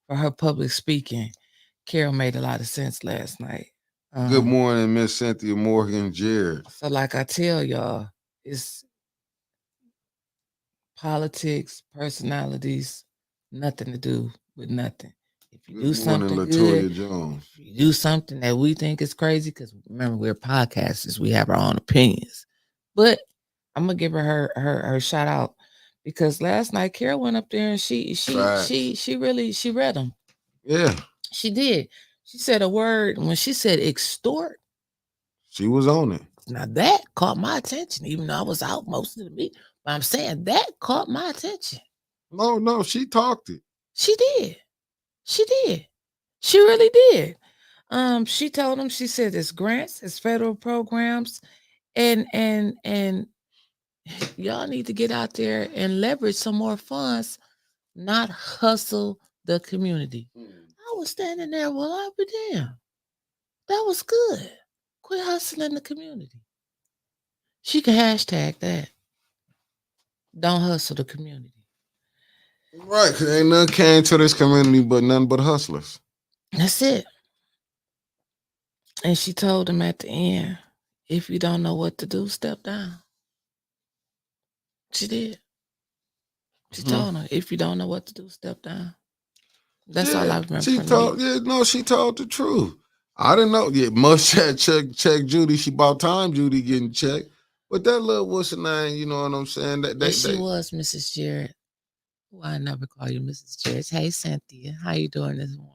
for her public speaking. Carol made a lot of sense last night. Good morning, Miss Cynthia Morgan Jared. So like I tell y'all, it's politics, personalities, nothing to do with nothing. If you do something good, Jones. if you do something that we think is crazy, because remember we're podcasters, we have our own opinions. But I'm gonna give her shout out because last night Carol went up there and she read them. Yeah, she did. She said a word when she said extort. She was on it. Now that caught my attention, even though I was out most of the meeting. But I'm saying that caught my attention. No, she talked it. She did. She did. She really did. She told him, she said it's grants, it's federal programs, and y'all need to get out there and leverage some more funds, not hustle the community. I was standing there, well, I'll be damned. That was good. Quit hustling the community. She can hashtag that. Don't hustle the community. Right, because ain't nothing came to this community but nothing but hustlers. That's it. And she told him at the end, if you don't know what to do, step down. She did. She told her, if you don't know what to do, step down. That's all I remember She from the told, meeting. she told the truth. I didn't know. Yeah, must check Judy. She about time Judy getting checked. But that little what's her name? You know what I'm saying? That Yes, she was Mrs. Jarrett. Well, I never call you Mrs. Jarrett. Hey, Cynthia, how you doing this morning?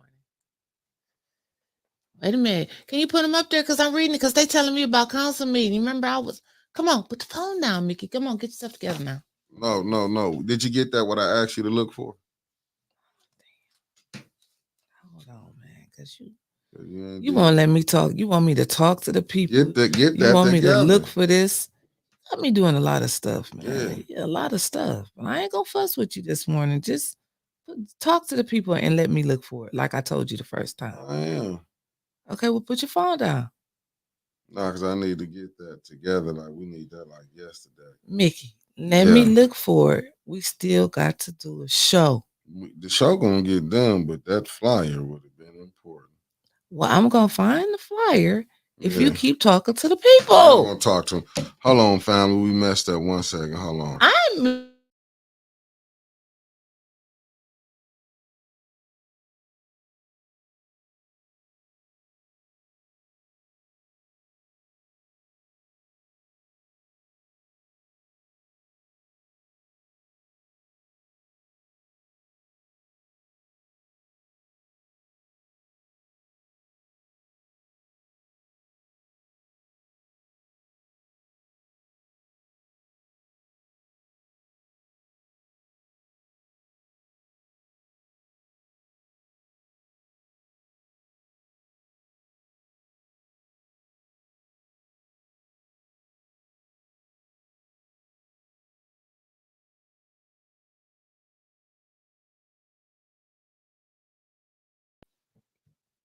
Wait a minute. Can you put them up there? Because I'm reading it because they telling me about council meeting. Remember, come on, put the phone down, Mickey. Come on, get yourself together now. No. Did you get that? What I asked you to look for? Hold on, man, because You you won't let me talk. You want me to talk to the people. get that You want me to together. look for this. Got me doing a lot of stuff, man. Yeah. Yeah, a lot of stuff. But I ain't gonna fuss with you this morning. Just talk to the people and let me look for it, like I told you the first time. I am. Okay, well, put your phone down. No, because I need to get that together. Like we need that like yesterday. Mickey, let me look for it. We still got to do a show. The show gonna get done, but that flyer would have been important. Well, I'm gonna find the flyer if you keep talking to the people. I'm gonna talk to them. Hold on, family. We messed up 1 second. Hold on. I'm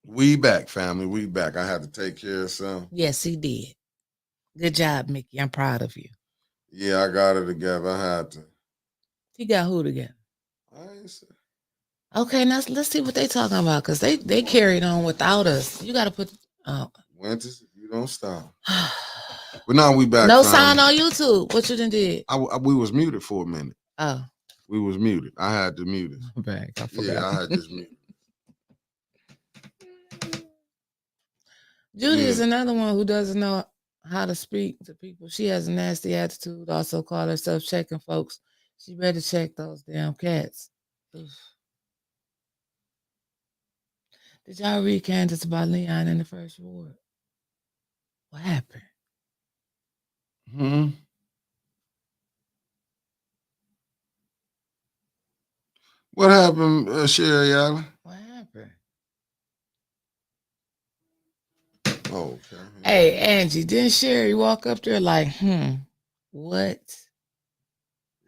We back, family. We back. I had to take care of something. Yes, he did. Good job, Mickey. I'm proud of you. Yeah, I got it together. I had to. He got who together? I ain't say. Okay, now let's see what they talking about because they carried on without us. You got to put. Winters, you don't stop. But now we back. No family. sound on YouTube. What you done did? We was muted for a minute. Oh, we was muted. I had to mute it. Back. I forgot. Yeah, I had just muted. Judy is another one who doesn't know how to speak to people. She has a nasty attitude. Also call herself checking folks. She better check those damn cats. Oof. Did y'all read Candace about Leon in the first ward? What happened? What happened, Sherry Allen? What happened? Oh, okay. Hey, Angie, didn't Sherry walk up there like, what?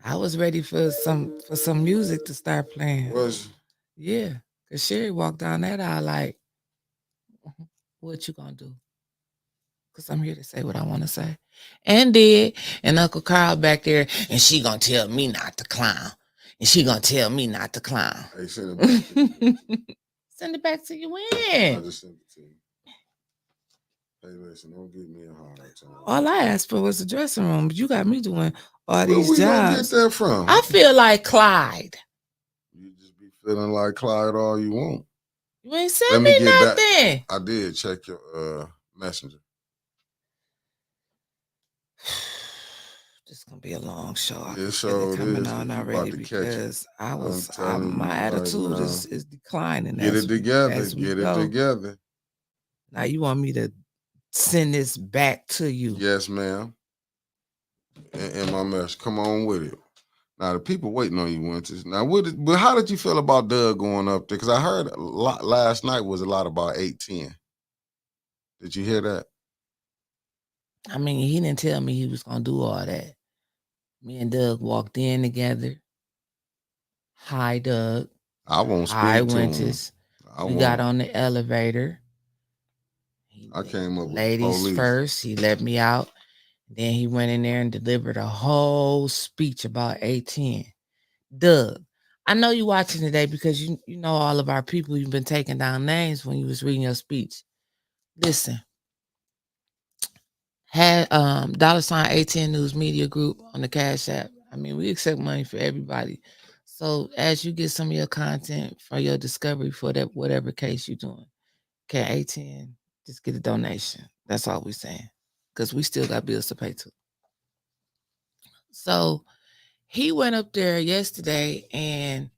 I was ready for some music to start playing. Was yeah, because Sherry walked down that aisle like, what you gonna do? Because I'm here to say what I want to say. And did. And Uncle Carl back there, and she gonna tell me not to clown. And she gonna tell me not to clown. Hey, send it back to you. Send it back to you I when? just sent it to you. Hey, listen, don't give me a hard time. All I asked for was the dressing room, but you got me doing all Where these we gonna jobs. get that from? I feel like Clyde. You just be feeling like Clyde all you want. You ain't sent me nothing. Back. I did check your messenger. This is gonna be a long show. Yeah, so coming on already because my attitude is declining. Get it together. Get it together. Now you want me to send this back to you? Yes, ma'am. And my mess. Come on with it. Now the people waiting on you, Winters. Now, but how did you feel about Doug going up there? Because I heard a lot last night was a lot about 810. Did you hear that? I mean, he didn't tell me he was gonna do all that. Me and Doug walked in together. Hi, Doug. I won't speak Hi, to Winters. him. We got on the elevator. I came up with ladies police. first. He let me out. Then he went in there and delivered a whole speech about 810. Doug, I know you watching today because you know all of our people. You've been taking down names when you was reading your speech. Listen, had $810 News Media Group on the Cash App. I mean, we accept money for everybody. So as you get some of your content for your discovery for that whatever case you're doing, can A10 just get a donation. That's all we're saying. Because we still got bills to pay too. So he went up there yesterday and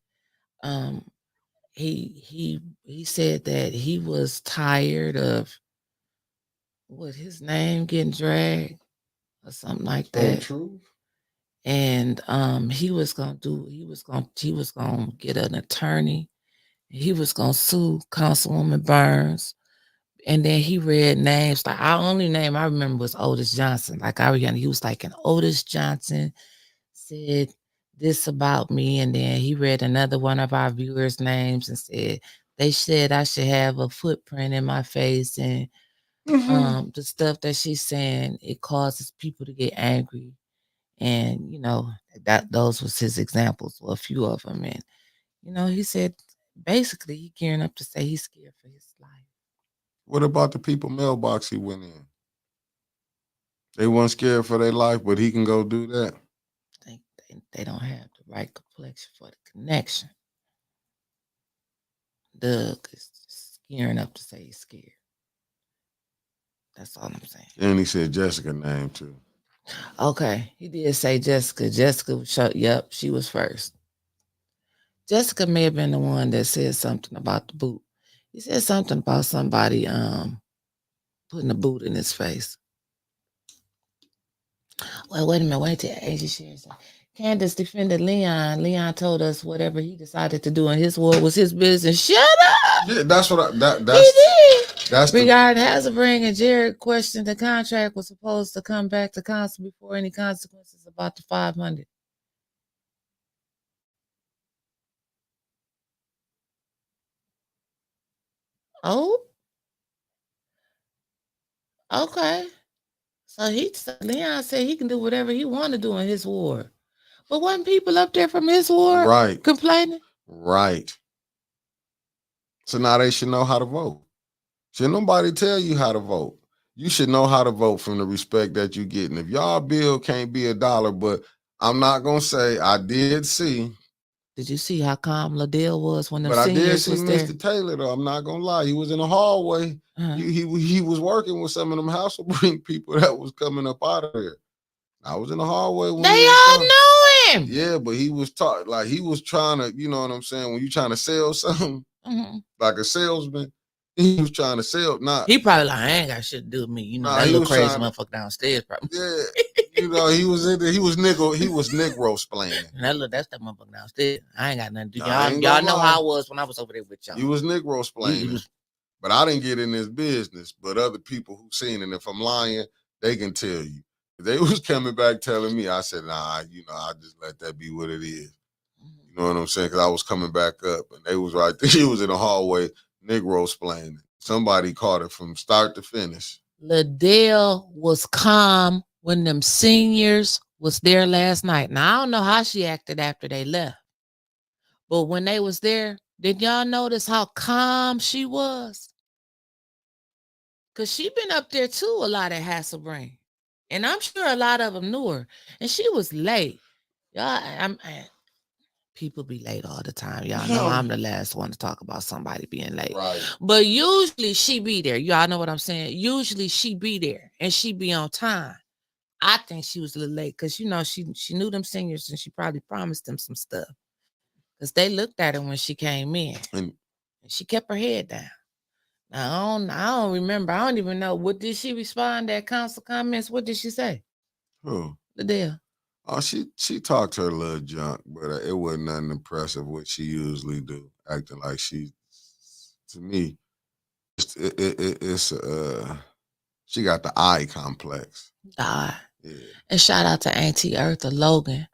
um he said that he was tired of what his name getting dragged or something like that. Truth. And he was gonna get an attorney. He was gonna sue Councilwoman Burns. And then he read names. Like our only name I remember was Otis Johnson. Like he was like an Otis Johnson said this about me. And then he read another one of our viewers' names and said they said I should have a footprint in my face. And the stuff that she's saying, it causes people to get angry. And that those was his examples, or a few of them. And he said basically he gearing up to say he's scared for his life. What about the people mailbox he went in? They weren't scared for their life, but he can go do that. They don't have the right complexion for the connection. Doug is gearing up to say he's scared. That's all I'm saying. And he said Jessica's name too. Okay, he did say Jessica. Yep, she was first. Jessica may have been the one that said something about the boot. He said something about somebody putting a boot in his face. Well, wait a minute. Wait till Asia shares. Candace defended Leon. Leon told us whatever he decided to do in his ward was his business. Shut up. Yeah, that's what that's he did. That's regarding Hasselbring and Jared questioned the contract was supposed to come back to council before any consequences about the 500. Oh, okay. So Leon said he can do whatever he want to do in his ward. But wasn't people up there from his ward complaining? Right. So now they should know how to vote. Should nobody tell you how to vote? You should know how to vote from the respect that you're getting. If y'all bill can't be $1, but I'm not gonna say I did see. Did you see how calm Liddell was when the seniors was there? But I did see Mr. Taylor though. I'm not gonna lie. He was in the hallway. He was working with some of them Hasselbring people that was coming up out of there. I was in the hallway when they all know him. Yeah, but he was like he was trying to, you know what I'm saying? When you trying to sell something, like a salesman, he was trying to sell. He probably like, I ain't got shit to do with me. That little crazy motherfucker downstairs probably. Yeah, he was Negro splaining. That's that motherfucker downstairs. I ain't got nothing to do. Y'all know how I was when I was over there with y'all. He was Negro splaining. But I didn't get in this business. But other people who seen it, if I'm lying, they can tell you. They was coming back telling me, I said, nah, I just let that be what it is. You know what I'm saying? Because I was coming back up, and they was right there. He was in the hallway, Negro splaining. Somebody caught it from start to finish. Liddell was calm when them seniors was there last night. Now, I don't know how she acted after they left. But when they was there, did y'all notice how calm she was? Because she been up there, too, a lot at Hasselbring. And I'm sure a lot of them knew her. And she was late. Y'all, people be late all the time. Y'all know I'm the last one to talk about somebody being late. Right. But usually she be there. Y'all know what I'm saying? Usually she be there and she be on time. I think she was a little late because, she knew them seniors and she probably promised them some stuff. Because they looked at her when she came in. And she kept her head down. Now, I don't remember. I don't even know. What did she respond at council comments? What did she say? Who? Liddell. Oh, she talked her little junk, but it wasn't nothing impressive what she usually do, acting like she. To me, it's she got the eye complex. Yeah. And shout out to Auntie Eartha Logan,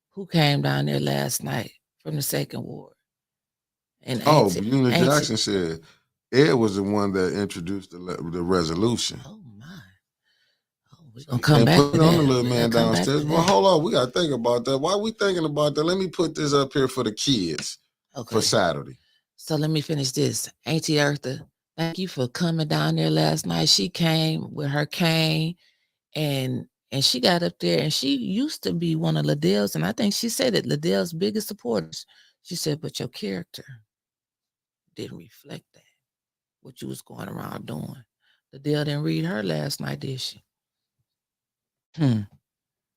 who came down there last night from the second ward. And Buna Jackson said Ed was the one that introduced the resolution. Oh my! We're gonna come back put to on that. The little man downstairs. Well, hold on, we gotta think about that. Why are we thinking about that? Let me put this up here for the kids for Saturday. So let me finish this. Auntie Eartha, thank you for coming down there last night. She came with her cane and And she got up there, and she used to be one of Liddell's, and I think she said that Liddell's biggest supporters. She said, but your character didn't reflect that, what you was going around doing. Liddell didn't read her last night, did she?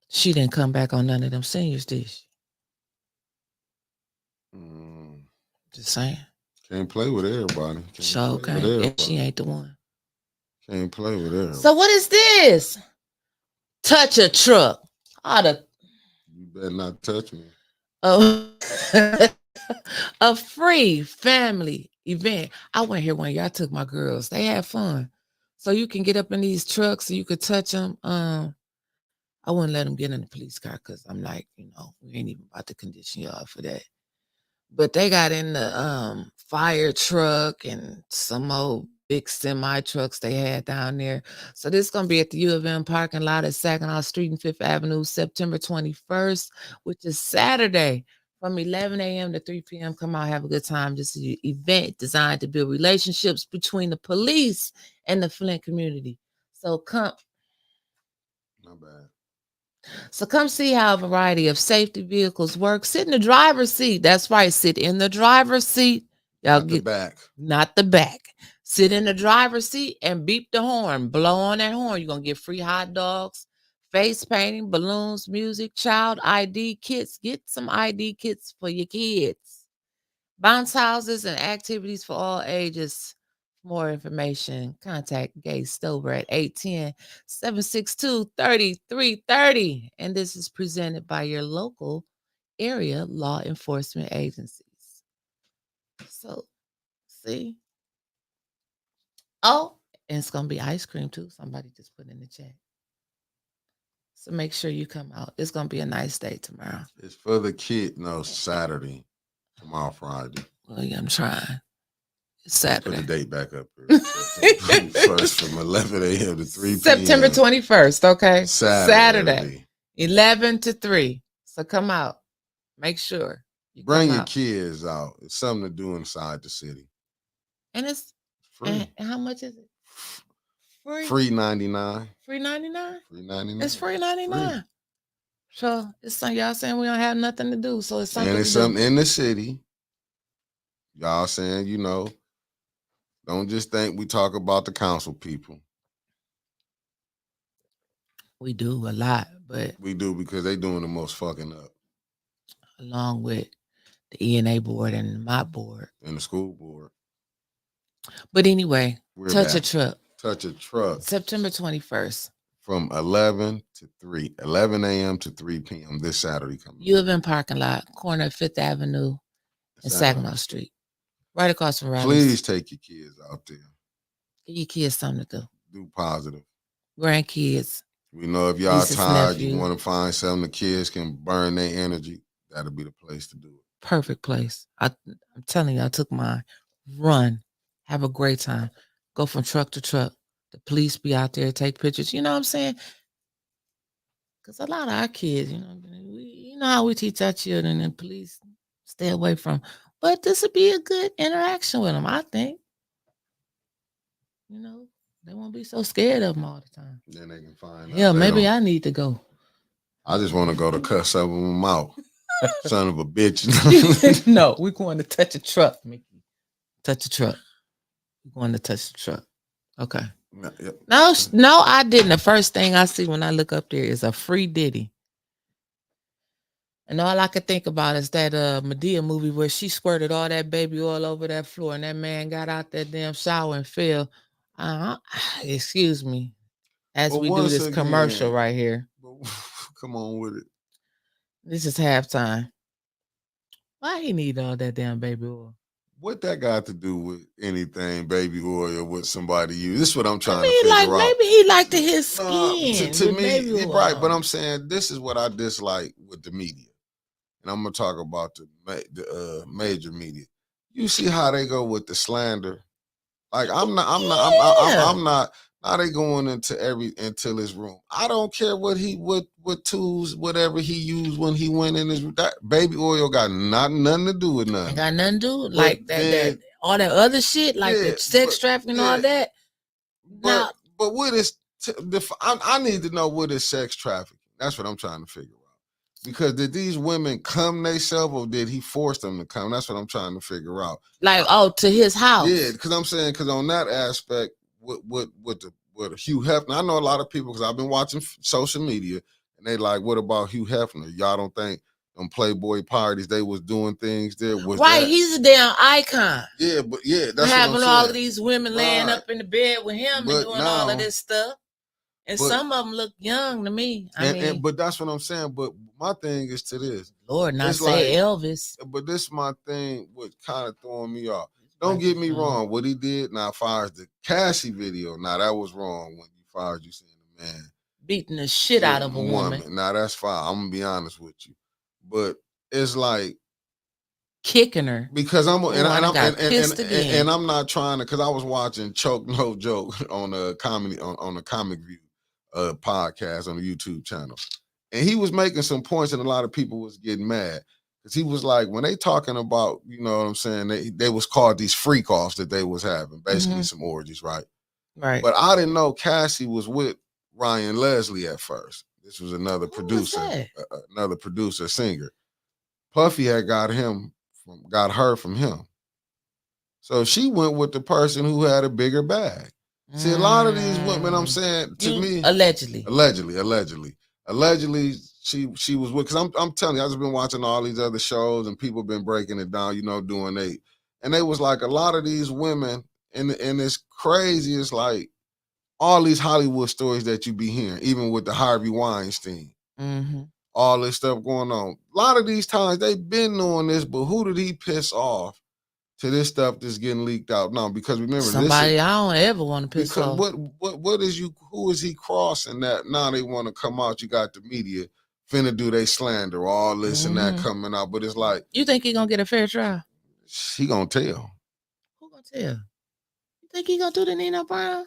She didn't come back on none of them seniors, did she? Just saying. Can't play with everybody. So okay, and she ain't the one. Can't play with everybody. So what is this? Touch a truck. You better not touch me. A free family event. I went here when y'all took my girls. They had fun. So you can get up in these trucks and you could touch them. I wouldn't let them get in the police car because I'm like, we ain't even about to condition y'all for that. But they got in the fire truck and some old big semi trucks they had down there. So this is going to be at the U of M parking lot at Saginaw Street and 5th Avenue, September 21st, which is Saturday from 11 a.m. to 3 p.m. Come out, have a good time. This is an event designed to build relationships between the police and the Flint community. So come. Not bad. So come see how a variety of safety vehicles work. Sit in the driver's seat. That's right. Sit in the driver's seat. Y'all Not the back. Not the back. Sit in the driver's seat and beep the horn. Blow on that horn. You're going to get free hot dogs, face painting, balloons, music, child ID kits. Get some ID kits for your kids. Bounce houses and activities for all ages. More information, contact Gay Stover at 810-762-3330. And this is presented by your local area law enforcement agencies. So, see? Oh, and it's going to be ice cream too. Somebody just put in the chat. So make sure you come out. It's going to be a nice day tomorrow. It's for the kid. No, Saturday. Tomorrow, Friday. Well, yeah, I'm trying. Saturday. Put the date back up here. First from 11 a.m. to 3 p.m. September 21st, okay? Saturday. 11 to 3. So come out. Make sure. Bring your kids out. It's something to do inside the city. And it's free. And how much is it? Free 99. Free 99? Free 99. It's free 99. Free. So it's something y'all saying we don't have nothing to do. So it's something. And it's something in the city. Y'all saying, don't just think we talk about the council people. We do a lot, but we do because they doing the most fucking up. Along with the ENA board and the MOP board. And the school board. But anyway, touch a truck. Touch a truck. September 21st. From 11 a.m. to 3 p.m. this Saturday coming. U of M parking lot, corner of 5th Avenue and Saginaw Street. Right across from Riley's. Please take your kids out there. Give your kids something to do. Do positive. Grandkids. We know if y'all tired, you want to find something the kids can burn their energy, that'll be the place to do it. Perfect place. I'm telling you, I took mine. Run. Have a great time. Go from truck to truck. The police be out there, take pictures. You know what I'm saying? Because a lot of our kids, you know how we teach our children, and police stay away from. But this would be a good interaction with them, I think. They won't be so scared of them all the time. Then they can find out. Yeah, maybe I need to go. I just want to go to cuss some of them out. Son of a bitch. No, we're going to touch a truck, Mickey. Touch a truck. We're going to touch the truck. Okay. Yep. No, I didn't. The first thing I see when I look up there is a free Diddy. And all I could think about is that Madea movie where she squirted all that baby oil over that floor and that man got out that damn shower and fell. Excuse me. As we do this commercial right here. Come on with it. This is halftime. Why he need all that damn baby oil? What that got to do with anything, baby oil, or what somebody use? This is what I'm trying to figure out. Maybe he liked his skin. To me, right, but I'm saying this is what I dislike with the media. And I'm gonna talk about the major media. You see how they go with the slander. Like I'm not. Now they going into his room. I don't care what tools, whatever he used when he went in his. That baby oil got nothing to do with nothing. Got nothing to do like that. All that other shit, like the sex trafficking and all that. But what is I need to know what is sex trafficking. That's what I'm trying to figure out. Because did these women come themselves or did he force them to come? That's what I'm trying to figure out. Like, to his house. Yeah, because I'm saying, because on that aspect, with Hugh Hefner, I know a lot of people, because I've been watching social media, and they like, what about Hugh Hefner? Y'all don't think on Playboy parties they was doing things there? Was right, that? He's a damn icon. Yeah, but yeah, that's having what I'm all saying. of these women laying up in the bed with him and doing all of this stuff. And some of them look young to me. I mean, but that's what I'm saying. But my thing is to this. Lord, not say like, Elvis. But this is my thing, what kind of throwing me off. Don't get me wrong. What he did, now as far as the Cassie video, now that was wrong when you far as you seeing the man beating the shit out of a woman. Now that's fine. I'm gonna be honest with you. But it's like kicking her. Because I'm and I'm not trying to, because I was watching Choke No Joke on a comedy on a Comic View podcast on the YouTube channel. And he was making some points and a lot of people was getting mad. Because he was like, when they talking about, you know what I'm saying, they was called these freak offs that they was having, basically some orgies, right? Right. But I didn't know Cassie was with Ryan Leslie at first. This was another producer, another producer, singer. Puffy had got her from him. So she went with the person who had a bigger bag. See, a lot of these women, I'm saying, to me, allegedly, she was with, because I'm telling you, I've just been watching all these other shows and people been breaking it down, you know, and they was like, a lot of these women, and it's crazy, it's like all these Hollywood stories that you be hearing, even with the Harvey Weinstein, all this stuff going on. A lot of these times they've been doing this, but who did he piss off to this stuff that's getting leaked out now? Because remember, somebody I don't ever want to piss off. What is who is he crossing that now they want to come out? You got the media finna do they slander, all this and that coming out. But it's like, you think he gonna get a fair trial? He gonna tell. Who gonna tell? You think he gonna do the Nino Brown?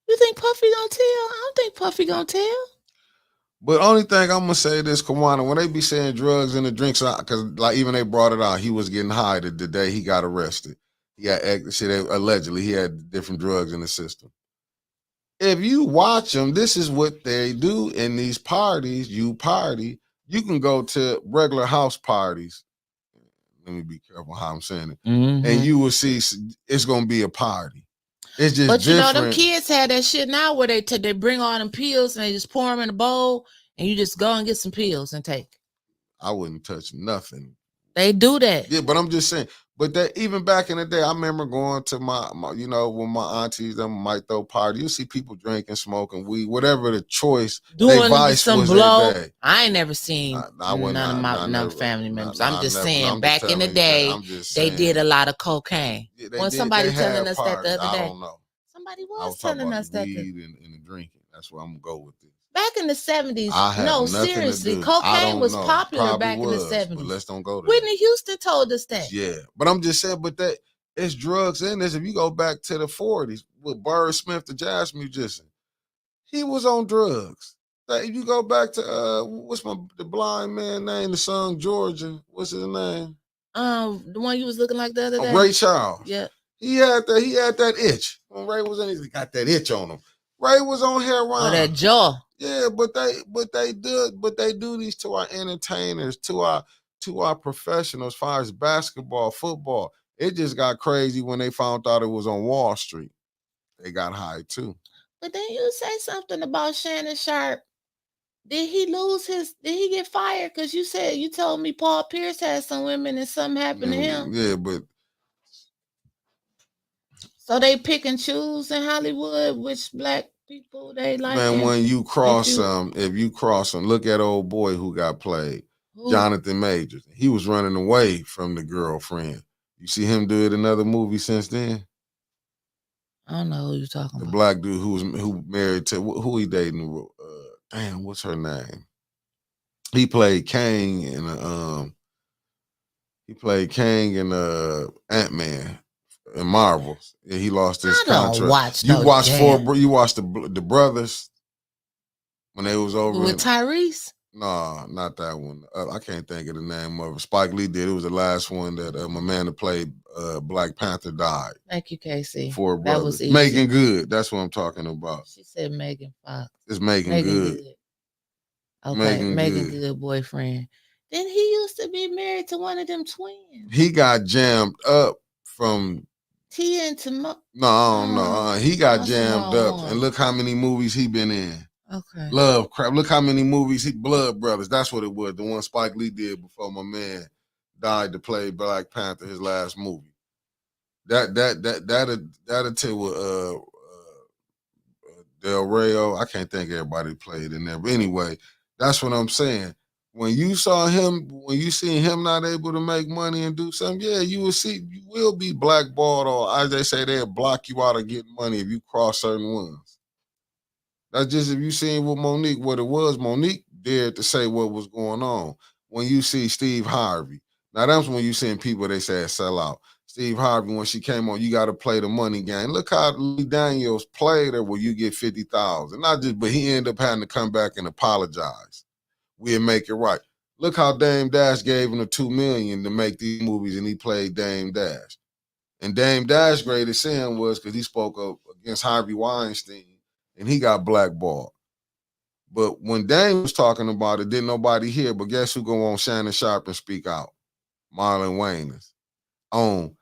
You think Puffy gonna tell? I don't think Puffy gonna tell. But only thing I'm gonna say this, Kawana, when they be saying drugs in the drinks, because like even they brought it out, he was getting high the day he got arrested. Allegedly he had different drugs in the system. If you watch them, this is what they do in these parties. You party, you can go to regular house parties. Let me be careful how I'm saying it. And you will see it's gonna be a party. It's just but different. You know, them kids had that shit now where they bring all them pills and they just pour them in a bowl and you just go and get some pills and take. I wouldn't touch nothing. They do that. Yeah, but I'm just saying. But that even back in the day, I remember going to my you know, when my aunties them might throw parties, you see people drinking, smoking weed, whatever the choice. Doing some blow. I ain't never seen none of my family members. I'm just saying, back in the day, they did a lot of cocaine. When somebody telling us that the other day, I don't know. Somebody was telling us that. Weed and the drinking. That's where I'm gonna go with this. Back in the 70s, no, seriously, cocaine was popular back in the 70s. But let's don't go there. Whitney Houston told us that. Yeah, but I'm just saying, but that it's drugs in this. If you go back to the 40s with Bird Smith, the jazz musician, he was on drugs. If you go back to the blind man name, the song Georgia, what's his name? The one you was looking like the other day. Ray Charles. Yeah. He had that itch. When Ray was in, he got that itch on him. Ray was on heroin. Oh, that jaw. Yeah, but they do these to our entertainers, to our professionals, as far as basketball, football. It just got crazy when they found out it was on Wall Street. They got high too. But then you say something about Shannon Sharp. Did he get fired? Because you told me Paul Pierce had some women and something happened to him. Yeah, but so they pick and choose in Hollywood which black people they like. Man, when you cross them, if you cross them, look at old boy who got played, Jonathan Majors. He was running away from the girlfriend. You see him do it in another movie since then? I don't know who you're talking about. The black dude who married to who he dating? Damn, what's her name? He played Kang in Ant-Man. In Marvel, yeah, he lost his contract. You watched the brothers when they was over with Tyrese. No, not that one. I can't think of the name of it. Spike Lee did. It was the last one that my man that played Black Panther died. Thank you, Casey. Four That was brothers. easy. Megan Good. That's what I'm talking about. She said Megan Fox. It's Megan Megan Good. Good. Okay, Megan Megan Good. Good boyfriend. Then he used to be married to one of them twins. He got jammed up from Tia and Timon. No, I don't know. He got that's the jammed wrong up, one. and look how many movies he been in. Okay. Love crap. Look how many movies Blood Brothers. That's what it was. The one Spike Lee did before my man died to play Black Panther, his last movie. That'll tell what Del Rayo. I can't think everybody played in there. But anyway, that's what I'm saying. When you seen him not able to make money and do something, yeah, you will be blackballed, or as they say, they'll block you out of getting money if you cross certain ones. That's just if you seen what it was. Monique dared to say what was going on. When you see Steve Harvey, now that's when you seen people they said sell out. Steve Harvey, when she came on, you got to play the money game. Look how Lee Daniels played her where you get 50,000. Not just, but he ended up having to come back and apologize. We'll make it right. Look how Dame Dash gave him the $2 million to make these movies, and he played Dame Dash. And Dame Dash's greatest sin was because he spoke up against Harvey Weinstein, and he got blackballed. But when Dame was talking about it, didn't nobody hear. But guess who go on Shannon Sharp and speak out? Marlon Wayans on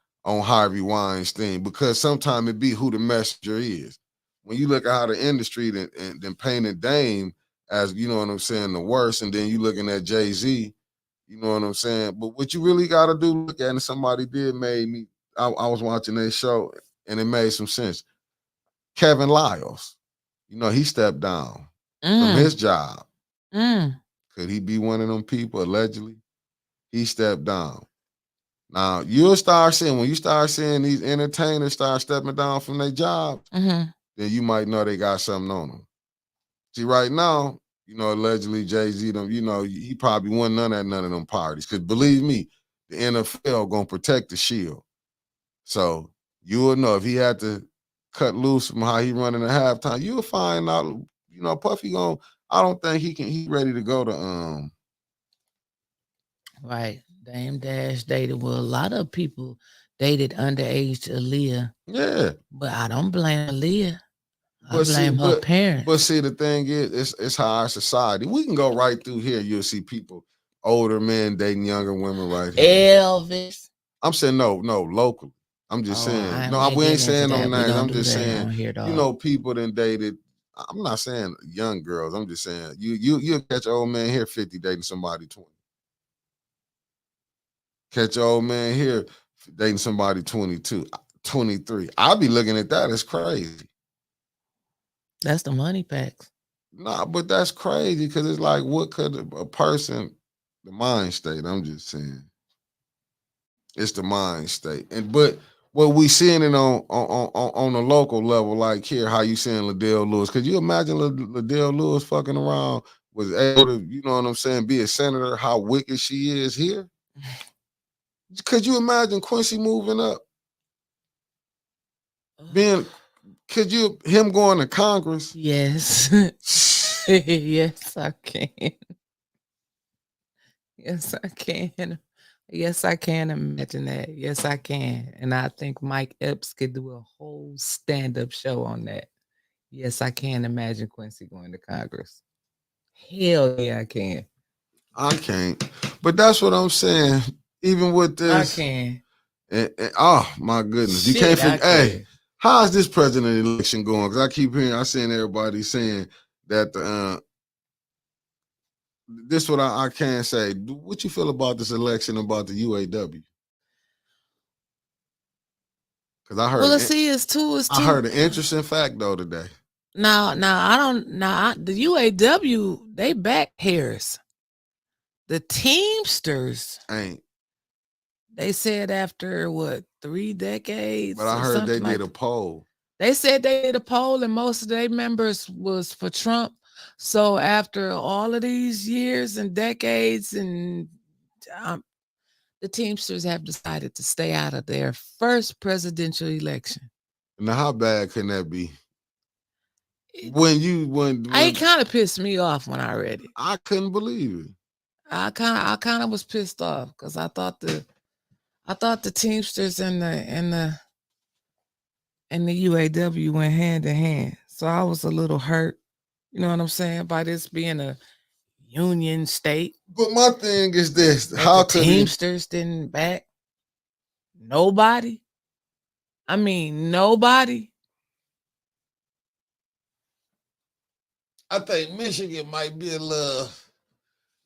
Harvey Weinstein, because sometimes it be who the messenger is. When you look at how the industry then painted Dame as, you know what I'm saying, the worst, and then you looking at Jay-Z, you know what I'm saying? But what you really got to do, look at, and somebody did made me, I was watching their show, and it made some sense. Kevin Lyles, you know, he stepped down from his job. Could he be one of them people, allegedly? He stepped down. Now, you'll start seeing, when you start seeing these entertainers start stepping down from their jobs, then you might know they got something on them. See, right now, you know, allegedly Jay-Z, you know, he probably won none of them parties. Because believe me, the NFL going to protect the shield. So you will know if he had to cut loose from how he running at halftime, you'll find out, you know, Puffy I don't think he ready to go to Right. Dame Dash dated, well, a lot of people dated underage Aaliyah. Yeah. But I don't blame Aaliyah. I blame her parents. But see, the thing is, it's how our society. We can go right through here. You'll see people, older men dating younger women right here. Elvis. I'm saying no, locally. I'm just saying. We ain't saying no names. I'm just saying, you know, people then dated. I'm not saying young girls. I'm just saying you'll catch an old man here 50 dating somebody 20. Catch an old man here dating somebody 22, 23. I'll be looking at that as crazy. That's the money packs. Nah, but that's crazy because it's like, what could a person, the mind state, I'm just saying. It's the mind state. But what we seeing it on a local level, like here, how you seeing Liddell Lewis. Could you imagine Liddell Lewis fucking around, was able to, you know what I'm saying, be a senator, how wicked she is here? Could you imagine Quincy moving up? Him going to Congress? Yes. Yes, I can. Yes, I can. Yes, I can imagine that. Yes, I can. And I think Mike Epps could do a whole stand-up show on that. Yes, I can imagine Quincy going to Congress. Hell yeah, I can. I can't. But that's what I'm saying. Even with this. I can. And oh, my goodness. Shit, you can't figure, hey, how's this president election going? Because I seeing everybody saying that this what I can say. What you feel about this election, about the UAW? Because I heard. Well, let's see, it's two. I heard an interesting fact though today. Now I don't. Now the UAW, they back Harris. The Teamsters ain't. They said after what, 3 decades? But I heard they did a poll. They said they did a poll and most of their members was for Trump. So after all of these years and decades, and the Teamsters have decided to stay out of their first presidential election. Now, how bad can that be? when It kind of pissed me off when I read it. I couldn't believe it. I kind of was pissed off because I thought the Teamsters and the UAW went hand in hand. So I was a little hurt. You know what I'm saying? By this being a union state, But my thing is this: that how the could he? Teamsters didn't back nobody. I mean, nobody. I think Michigan might be a little.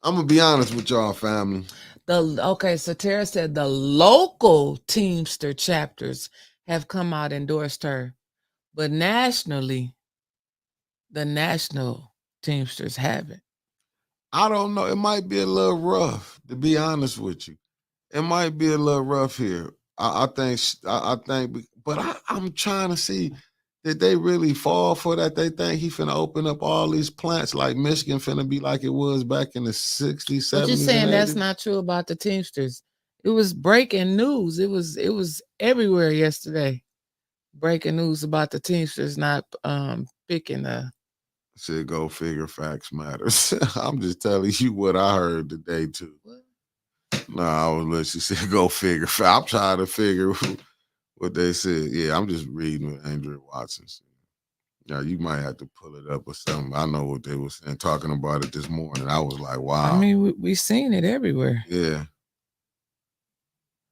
I'm gonna be honest with y'all, family. Okay, so Tara said the local Teamster chapters have come out and endorsed her, but nationally, the national Teamsters haven't. I don't know. It might be a little rough, to be honest with you. It might be a little rough here. I think. I think. But I'm trying to see. Did they really fall for that? They think he finna open up all these plants like Michigan finna be like it was back in the 60s, But you're 70s, and saying that's 80s? not true about the Teamsters. It was breaking news. It was everywhere yesterday. Breaking news about the Teamsters not picking a. Said go figure facts matters. I'm just telling you what I heard today too. What? No, I was listening. She said go figure. I'm trying to figure what they said. Yeah, I'm just reading what Andrew Watson said. Yeah, you might have to pull it up or something. I know what they were saying, talking about it this morning. I was like, wow. I mean, we seen it everywhere. Yeah.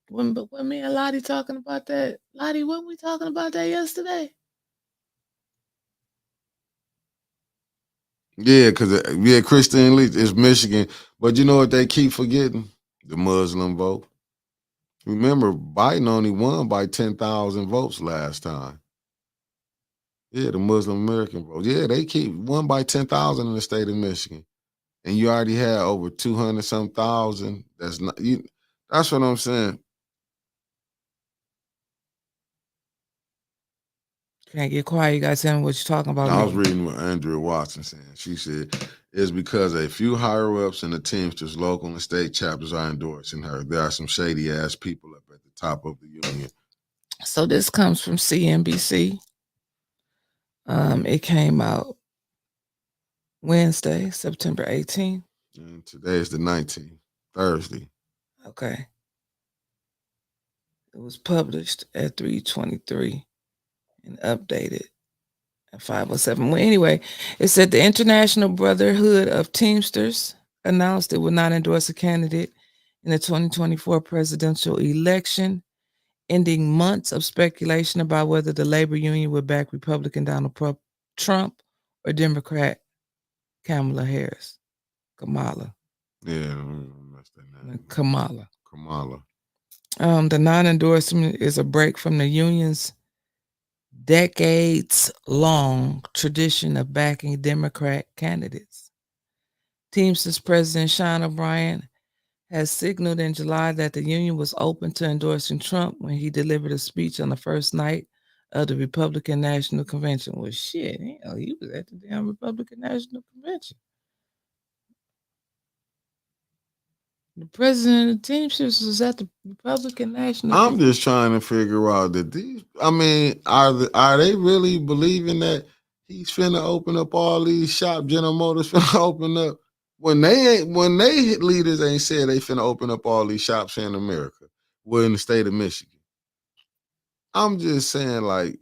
When me and Lottie talking about that, Lottie, when we talking about that yesterday? Yeah, because Christine Lee is Michigan. But you know what they keep forgetting? The Muslim vote. Remember, Biden only won by 10,000 votes last time. Yeah, the Muslim American vote. Yeah, they keep won by 10,000 in the state of Michigan. And you already had over 200 some thousand. That's not you. That's what I'm saying. Can't get quiet. You guys tell me what you're talking about. I was reading what Andrea Watson saying. She said it's because a few higher ups in the Teamsters local and state chapters are endorsing her. There are some shady ass people up at the top of the union. So this comes from CNBC. It came out Wednesday, September 18th. And today is the 19th, Thursday. Okay. It was published at 3:23 and updated at 5:07. Well, anyway, it said the International Brotherhood of Teamsters announced it would not endorse a candidate in the 2024 presidential election, ending months of speculation about whether the labor union would back Republican Donald Trump or Democrat Kamala Harris. Kamala. Yeah, that's that name. Kamala. Kamala. The non-endorsement is a break from the union's decades-long tradition of backing Democrat candidates. Teamsters President Sean O'Brien has signaled in July that the union was open to endorsing Trump when he delivered a speech on the first night of the Republican National Convention. Well, shit, hell, he was at the damn Republican National Convention. The president of the Teamsters was at the Republican National I'm Convention. just trying to figure out that these. I mean, are they really believing that he's finna open up all these shops? General Motors finna open up when they leaders ain't said they finna open up all these shops here in America. Well, in the state of Michigan. I'm just saying, like,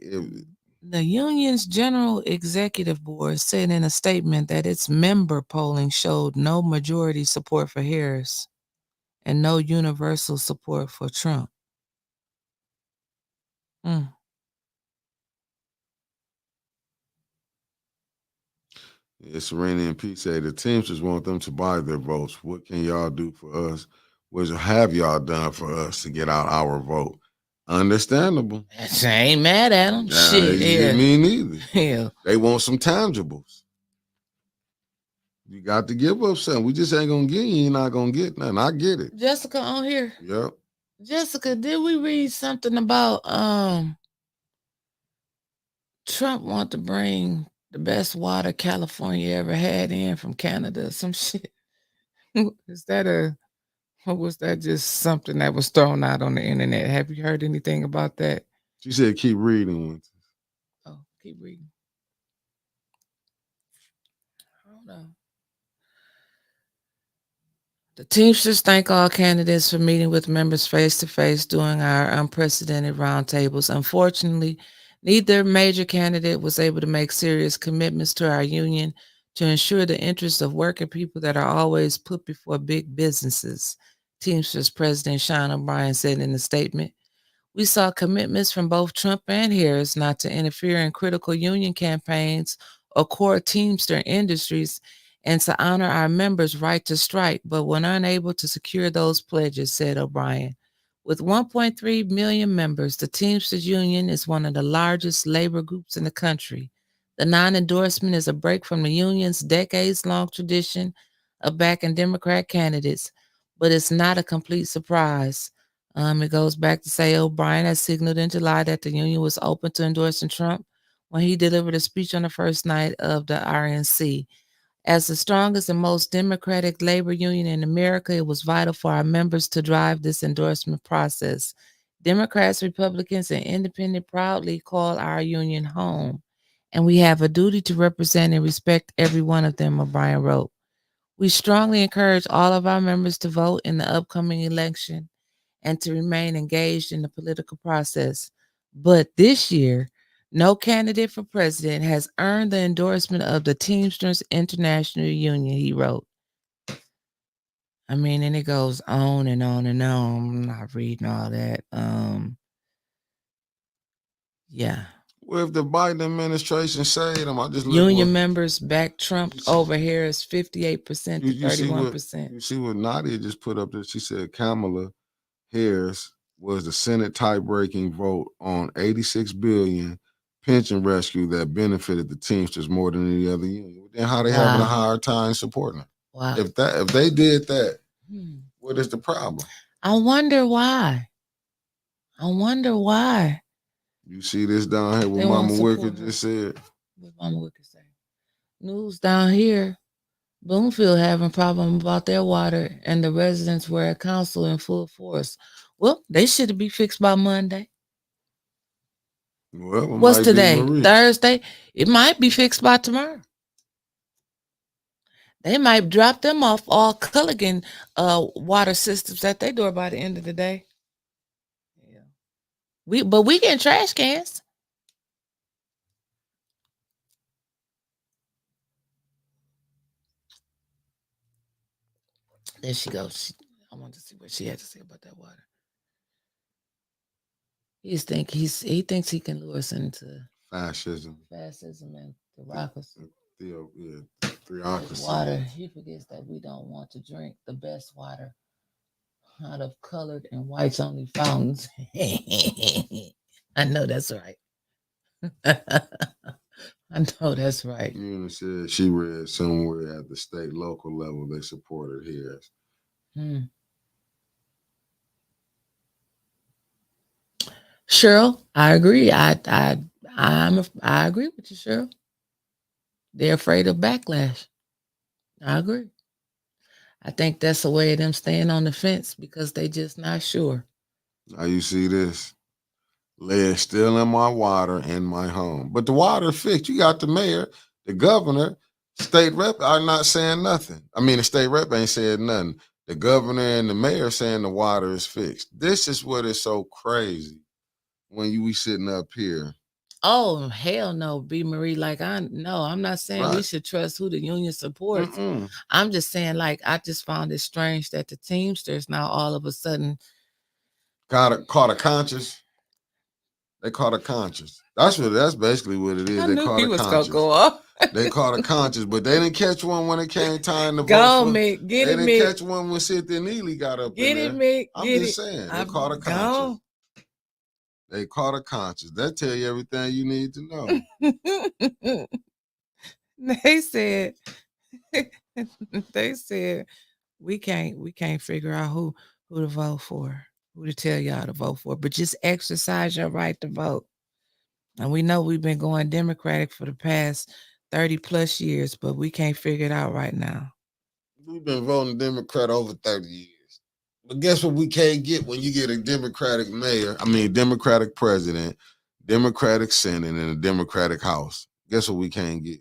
the union's General Executive Board said in a statement that its member polling showed no majority support for Harris and no universal support for Trump. Serena and Pete say the Teamsters want them to buy their votes. What can y'all do for us? What have y'all done for us to get out our vote? Understandable. I ain't mad at them. Shit, yeah. Me neither. Yeah. They want some tangibles. You got to give up something. We just ain't gonna get you. You're not gonna get nothing. I get it. Jessica on here. Yep. Jessica, did we read something about Trump want to bring the best water California ever had in from Canada? Some shit. Is that or was that just something that was thrown out on the internet? Have you heard anything about that? She said keep reading. Oh, keep reading. Hold on. The Teamsters thank all candidates for meeting with members face to face during our unprecedented roundtables. Unfortunately, neither major candidate was able to make serious commitments to our union to ensure the interests of working people that are always put before big businesses, Teamsters President Sean O'Brien said in a statement. We saw commitments from both Trump and Harris not to interfere in critical union campaigns or core Teamster industries and to honor our members' right to strike, but were unable to secure those pledges, said O'Brien. With 1.3 million members, the Teamsters Union is one of the largest labor groups in the country. The non endorsement is a break from the union's decades long tradition of backing Democrat candidates, but it's not a complete surprise. It goes back to say O'Brien has signaled in July that the union was open to endorsing Trump when he delivered a speech on the first night of the RNC. As the strongest and most democratic labor union in America, it was vital for our members to drive this endorsement process. Democrats, Republicans, and independents proudly call our union home, and we have a duty to represent and respect every one of them, O'Brien wrote. We strongly encourage all of our members to vote in the upcoming election and to remain engaged in the political process. But this year, no candidate for president has earned the endorsement of the Teamsters International Union, he wrote. I mean, and it goes on and on and on. I'm not reading all that. Yeah. Well, if the Biden administration say them, I just look Union what members back Trump over Harris 58% to you see what 31%. you see what Nadia just put up there. She said Kamala Harris was the Senate tie-breaking vote on $86 billion pension rescue that benefited the Teamsters more than any other union. Then how they having a Wow. hard time supporting her? Wow. If they did that, what is the problem? I wonder why. You see this down here what They won't Mama support Wicker her. just said? What Mama Wicker say? News down here. Bloomfield having problem about their water and the residents were at council in full force. Well, they should be fixed by Monday. Well, it What's might today? be Marie. Thursday? It might be fixed by tomorrow. They might drop them off all Culligan water systems at their door by the end of the day. Yeah. But we getting trash cans. There she goes. I want to see what she had to say about that water. He thinks he can lure us into Fascism and democracy. Theocracy. Water. He forgets that we don't want to drink the best water out of colored and whites only fountains. I know that's right. I know that's right. Una said she read somewhere at the state local level they supported Harris. Cheryl, I agree. I agree with you, Cheryl. They're afraid of backlash. I agree. I think that's a way of them staying on the fence because they just not sure. Now you see this. Lead still in my water in my home. But the water fixed. You got the mayor, the governor, state rep are not saying nothing. I mean, the state rep ain't saying nothing. The governor and the mayor saying the water is fixed. This is what is so crazy when we sitting up here. Oh, hell no, B. Marie. I'm not saying we should trust who the union supports. I'm just saying, I just found it strange that the Teamsters now all of a sudden caught a conscience. They caught a conscience. That's basically what it is. I they knew caught he a was conscience. Gonna go off. They caught a conscience, but they didn't catch one when it came time to vote. Go, Mick. Get they it, didn't Mick. catch one when Cynthia Neely got up Get in it, there. Mick. I'm just saying, they caught a conscience. They caught a conscience. That tell you everything you need to know. They said we can't figure out who to vote for, who to tell y'all to vote for, but just exercise your right to vote. And we know we've been going Democratic for the past 30 plus years, but we can't figure it out right now. We've been voting Democrat over 30 years. But guess what we can't get when you get a Democratic Democratic president, Democratic Senate, and a Democratic House? Guess what we can't get?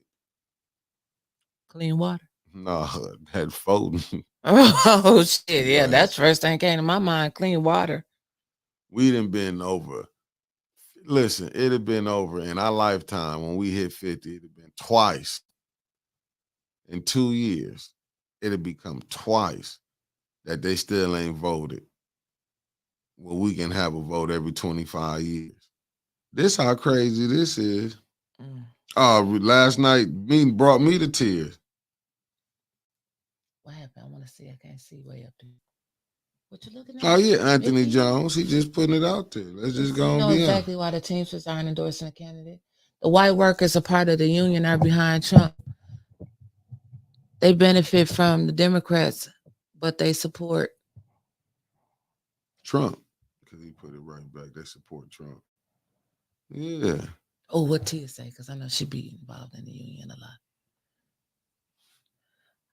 clean water. No, that voting. Oh shit! Yeah, Right. that's the first thing came to my mind. Clean water. We done been over. Listen, it had been over in our lifetime when we hit 50. It had been twice in 2 years. It had become twice that they still ain't voted. Well, we can have a vote every 25 years. This how crazy this is. Last night, meeting brought me to tears. What happened? I want to see. I can't see way up there. What you looking at? Oh yeah, Anthony Nikki? Jones. He just putting it out there. Let's just go You and know be exactly why the Teamsters aren't endorsing a candidate. The white workers, a part of the union, are behind Trump. They benefit from the Democrats, but they support Trump, because he put it right back. They support Trump. Yeah. Oh, what Tia say? Because I know she be involved in the union a lot.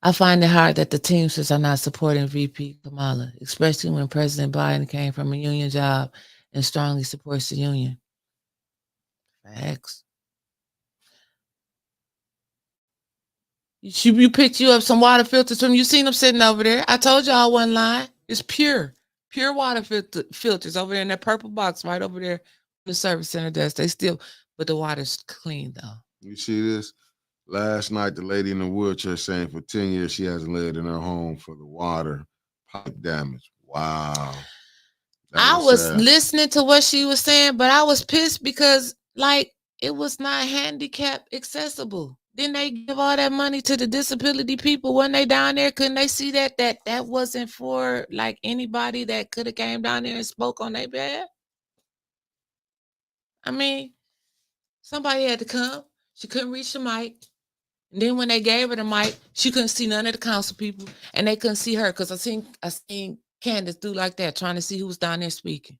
I find it hard that the Teamsters are not supporting VP Kamala, especially when President Biden came from a union job and strongly supports the union. Facts. You picked you up some water filters from you seen them sitting over there. I told y'all I wasn't lying. It's pure water filters over there in that purple box right over there. The service center desk. They still, but the water's clean though. You see this? Last night, the lady in the wheelchair saying for 10 years she hasn't lived in her home for the water pipe damage. Wow. I was listening to what she was saying, but I was pissed because like it was not handicap accessible. Then they give all that money to the disability people when they down there. Couldn't they see that wasn't for like anybody that could have came down there and spoke on their behalf? I mean, somebody had to come. She couldn't reach the mic. And then when they gave her the mic, she couldn't see none of the council people, and they couldn't see her because I seen Candace do like that, trying to see who was down there speaking.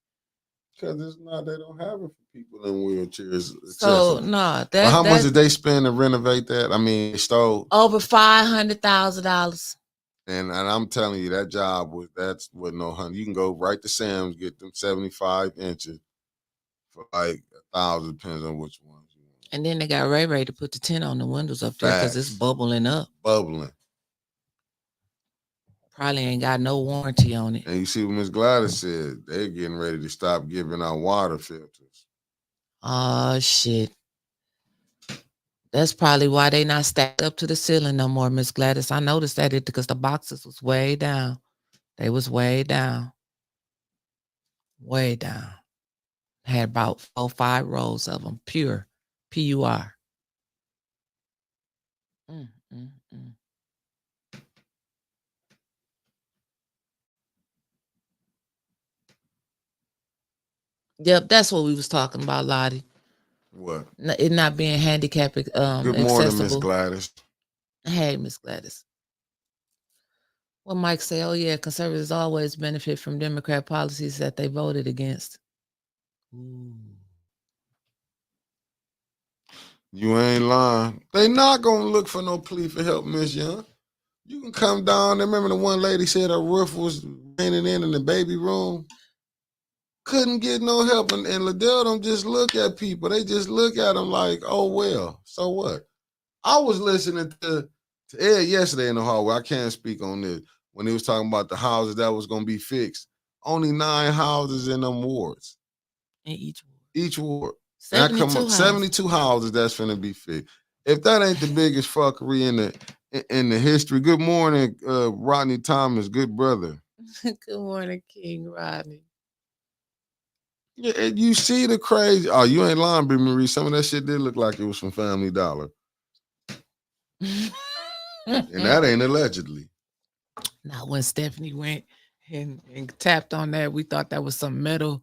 Because it's not, they don't have it for people in wheelchairs. So no, how much did they spend to renovate that? I mean, stole over $500,000. And I'm telling you, that job that's with no honey. You can go right to Sam's, get them 75 inches for like $1,000, depends on which ones you want. And then they got Ray to put the tint on the windows up there because it's bubbling up. Bubbling. Probably ain't got no warranty on it. And you see what Miss Gladys said, they're getting ready to stop giving out water filters. Oh shit. That's probably why they not stacked up to the ceiling no more, Miss Gladys. I noticed that because the boxes was way down. They was way down. Way down. Had about 4 or 5 rows of them, pure, PUR. Yep, that's what we was talking about, Lottie. What? It not being handicap Good morning, accessible. Miss Gladys. Hey, Miss Gladys. Well, Mike say, oh yeah, conservatives always benefit from Democrat policies that they voted against. Ooh. You ain't lying. They not gonna look for no plea for help, Miss Young. You can come down. Remember the one lady said her roof was raining in the baby room? Couldn't get no help. And Liddell don't just look at people. They just look at them like, oh, well, so what? I was listening to Ed yesterday in the hallway. I can't speak on this. When he was talking about the houses that was going to be fixed. Only 9 houses in them wards. In each ward. Each ward. 72 houses that's finna be fixed. If that ain't the biggest fuckery in the history. Good morning, Rodney Thomas, good brother. Good morning, King Rodney. Yeah, you see the crazy. Oh, you ain't lying, B. Marie. Some of that shit did look like it was from Family Dollar. And that ain't allegedly. Now, when Stephanie went and tapped on that, we thought that was some metal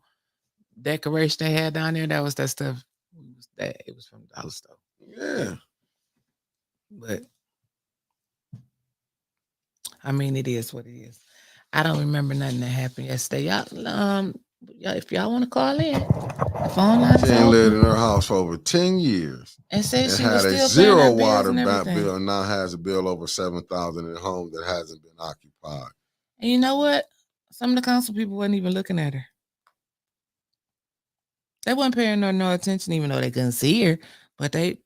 decoration they had down there. That was that stuff. It was from Dollar Store. Yeah. But I mean, it is what it is. I don't remember nothing that happened yesterday. Y'all, if y'all want to call in, the phone line is She ain't open. lived in her house for over 10 years. And said she had was a still zero paying her water bills and bill everything. and now has a bill over $7,000 in a home that hasn't been occupied. And you know what? Some of the council people wasn't even looking at her. They wasn't paying her no attention, even though they couldn't see her. But they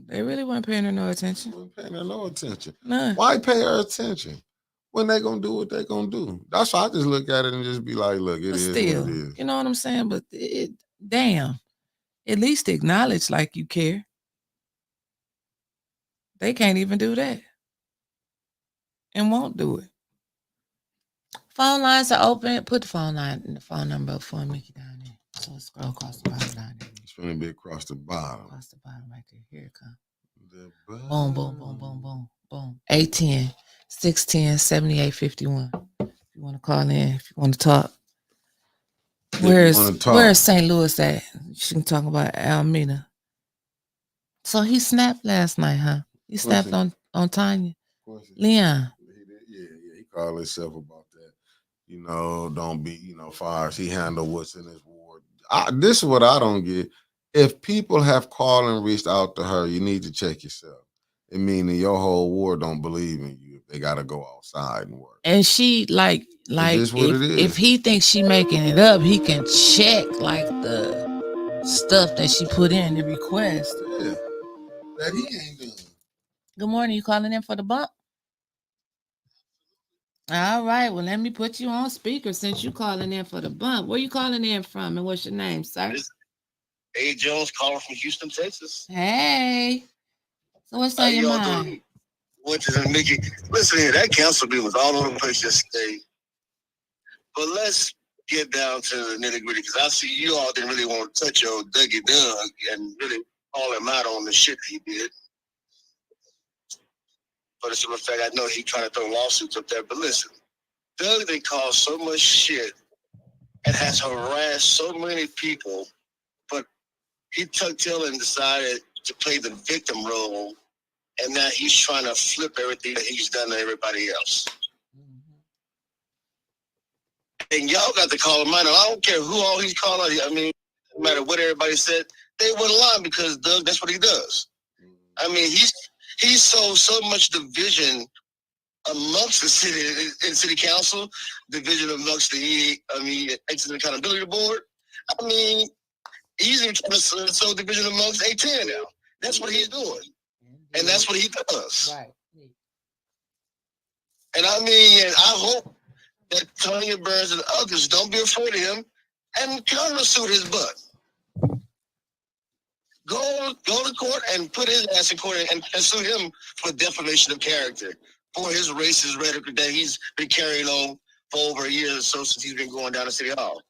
really weren't paying her no attention. Wasn't paying her no attention. None. Why pay her attention when they gonna do what they gonna do? That's why I just look at it and just be like, look, it But is still, what it is. you know what I'm saying? But damn, at least acknowledge like you care. They can't even do that and won't do it. Phone lines are open. Put the phone number up for me down there. So scroll across the bottom down there. It's gonna be across the bottom. Across the bottom right there. Here it comes. Boom, Boom, boom, boom, boom, boom, boom. 810 610 7851. If you want to call in, if you want to talk. Where's St. Louis at? She can talk about Almeda. So he snapped last night, huh? He snapped on Tanya. Leon. Yeah, he called himself about that. You know, don't be, far as he handled what's in his ward. This is what I don't get. If people have called and reached out to her, you need to check yourself. It means your whole ward don't believe in you if they gotta go outside and work. And she like if he thinks she making it up, he can check like the stuff that she put in the request. Yeah, that he ain't doing. Good morning. You calling in for the bump? All right. Well, let me put you on speaker since you calling in for the bump. Where you calling in from, and what's your name, sir? A. Jones calling from Houston, Texas. Hey. So what's on your mind? Which is Mickey. Listen here, that council meeting was all over the place yesterday. But let's get down to the nitty gritty because I see you all didn't really want to touch your Dougie Doug and really call him out on the shit he did. But it's a fact, I know he trying to throw lawsuits up there. But listen, Doug, they caused so much shit and has harassed so many people. But he tucked tail and decided to play the victim role. And now he's trying to flip everything that he's done to everybody else. And y'all got to call him out. I don't care who all he's calling. I mean, no matter what everybody said, they wouldn't lie because Doug, that's what he does. I mean, he sowed so much division amongst the city council, division amongst the Accident Accountability Board. I mean, he's even trying to sow division amongst A10 now. That's what he's doing. And that's what he does. Right. And I hope that Tanya Burns and others don't be afraid of him and countersuit his butt. Go to court and put his ass in court and sue him for defamation of character for his racist rhetoric that he's been carrying on for over a year or so since he's been going down to City Hall.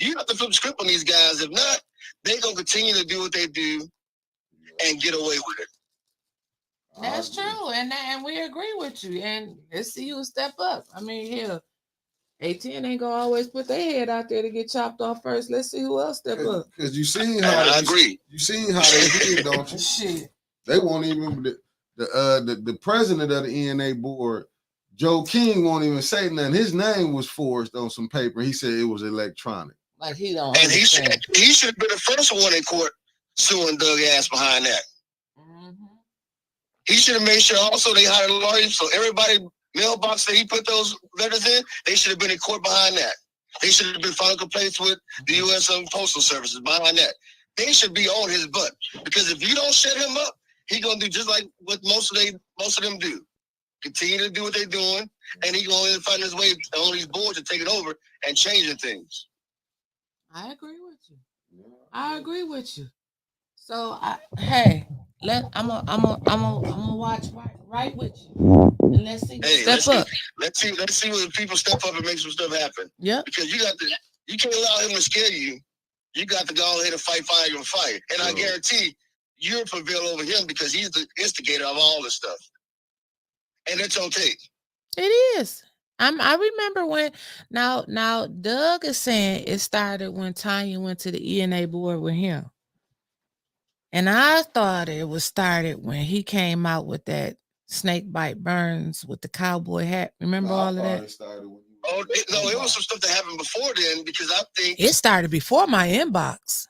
You have to flip the script on these guys. If not, they're going to continue to do what they do and get away with it. That's true, and we agree with you. And let's see who step up. I mean, hell, A10 ain't gonna always put their head out there to get chopped off first. Let's see who else step up. Because you seen how I agree. You seen how they did, don't you? Shit. They won't even the president of the ENA board, Joe King, won't even say nothing. His name was forged on some paper. He said it was electronic. Like he don't. And he should have been the first one in court suing Doug ass behind that. He should have made sure also they hired lawyers so everybody mailbox that he put those letters in, they should have been in court behind that. They should have been filing complaints with the U.S. Postal Services behind that. They should be on his butt because if you don't shut him up, he gonna do just like what most of them do. Continue to do what they're doing, and he gonna find his way on these boards and taking over and changing things. I agree with you. I agree with you. So I'm gonna watch right with you. And let's see. Let's see when people step up and make some stuff happen. Yeah. Because you can't allow him to scare you. You got to go ahead and fight fire and fight. And I guarantee you'll prevail over him because he's the instigator of all this stuff. And it's on tape. It is. I remember when now Doug is saying it started when Tanya went to the ENA board with him. And I thought it was started when he came out with that snake bite Burns with the cowboy hat. Remember all of that? It was some stuff that happened before then because I think it started before my inbox.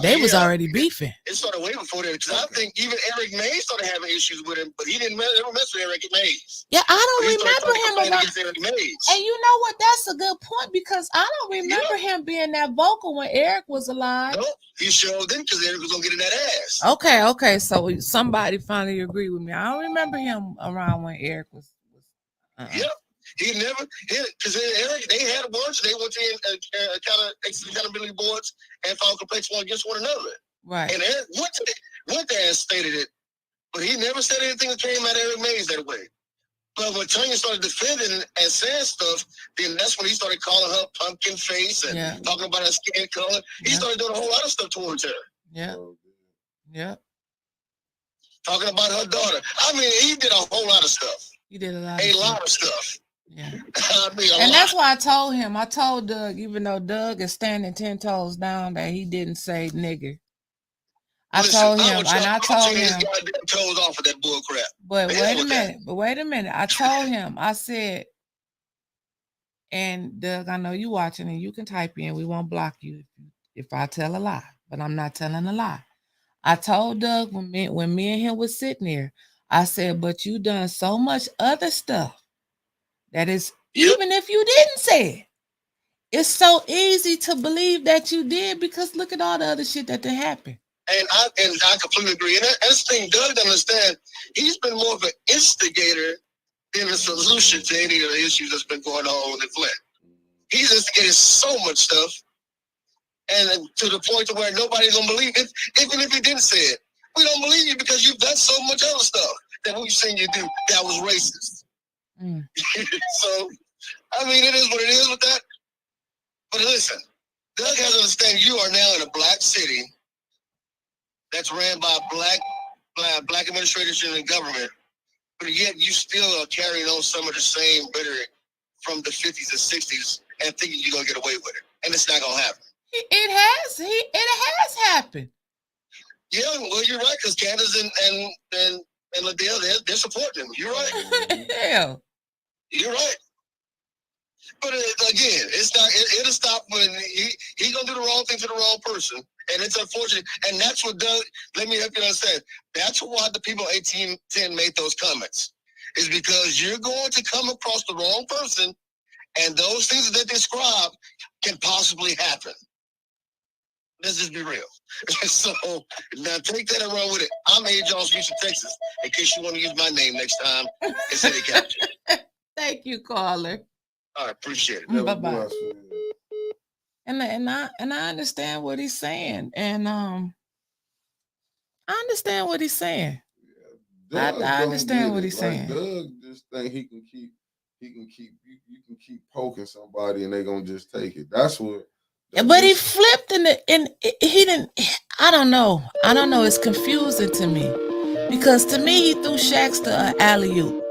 They was Yeah. already beefing. It started way before that because I think even Eric Mays started having issues with him, but he didn't ever mess with Eric Mays. Yeah, I But don't he started remember him complaining around. against Eric Mays. And you know what? That's a good point because I don't remember him being that vocal when Eric was alive. No, he showed them because Eric was gonna get in that ass. Okay. So somebody finally agreed with me. I don't remember him around when Eric was. Yep. He never because Eric, they had a bunch. They went to accountability boards and filed complaints one against one another. Right. And Eric went there and stated it, but he never said anything that came out of Eric Mays that way. But when Tanya started defending and saying stuff, then that's when he started calling her pumpkin face and talking about her skin color. He started doing a whole lot of stuff towards her. Yeah. Talking about her daughter. I mean, he did a whole lot of stuff. He did a lot of stuff. Yeah. I mean, and that's why I told him. I told Doug, even though Doug is standing 10 toes down, that he didn't say nigger. I told him. His goddamn toes off of that bull crap. But wait a minute. I told him. I said, and Doug, I know you watching, and you can type in. We won't block you if I tell a lie, but I'm not telling a lie. I told Doug when me and him was sitting there, I said, but you done so much other stuff that is, even if you didn't say it, it's so easy to believe that you did because look at all the other shit that happened. And I completely agree. And that's the thing, Doug doesn't understand. He's been more of an instigator than a solution to any of the issues that's been going on in Flint. He's instigated so much stuff, and to the point to where nobody's gonna believe it. Even if he didn't say it, we don't believe you because you've done so much other stuff that we've seen you do that was racist. So, I mean, it is what it is with that. But listen, Doug has to understand you are now in a black city that's ran by black administration and government, but yet you still are carrying on some of the same rhetoric from the 50s and 60s and thinking you're gonna get away with it, and it's not gonna happen. It has happened. Yeah, well, you're right, because Candace and Liddell, they're supporting him. You're right. Yeah. You're right. But again, it's not. It'll stop when he gonna do the wrong thing to the wrong person, and it's unfortunate. And that's what Doug. Let me help you understand. That's why the people 1810 made those comments. Is because you're going to come across the wrong person, and those things that they describe can possibly happen. Let's just be real. So now take that and run with it. I'm A. Jones, Houston, Texas. In case you want to use my name next time, it's City Capture. Thank you, caller. I appreciate it. Bye-bye. And I understand what he's saying, and I understand what he's saying. I understand what he's saying. Doug just think he can keep you can keep poking somebody and they're gonna just take it. That's what. But he flipped and he didn't. I don't know. It's confusing to me because to me he threw Shaxter an alley-oop.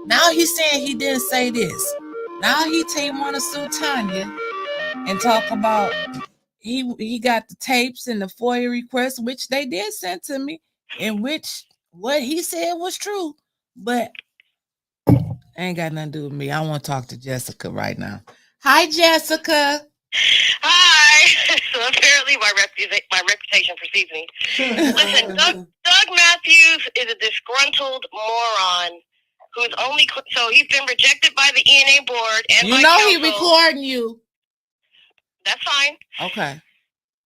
Now he's saying he didn't say this. Now he want to sue Tanya and talk about he got the tapes and the FOIA requests, which they did send to me, in which what he said was true, but ain't got nothing to do with me. I want to talk to Jessica right now. Hi, Jessica. Hi. So apparently my reputation precedes me. Listen, Doug Matthews is a disgruntled moron who's so he's been rejected by the ENA board and by council. He recording you. That's fine. Okay.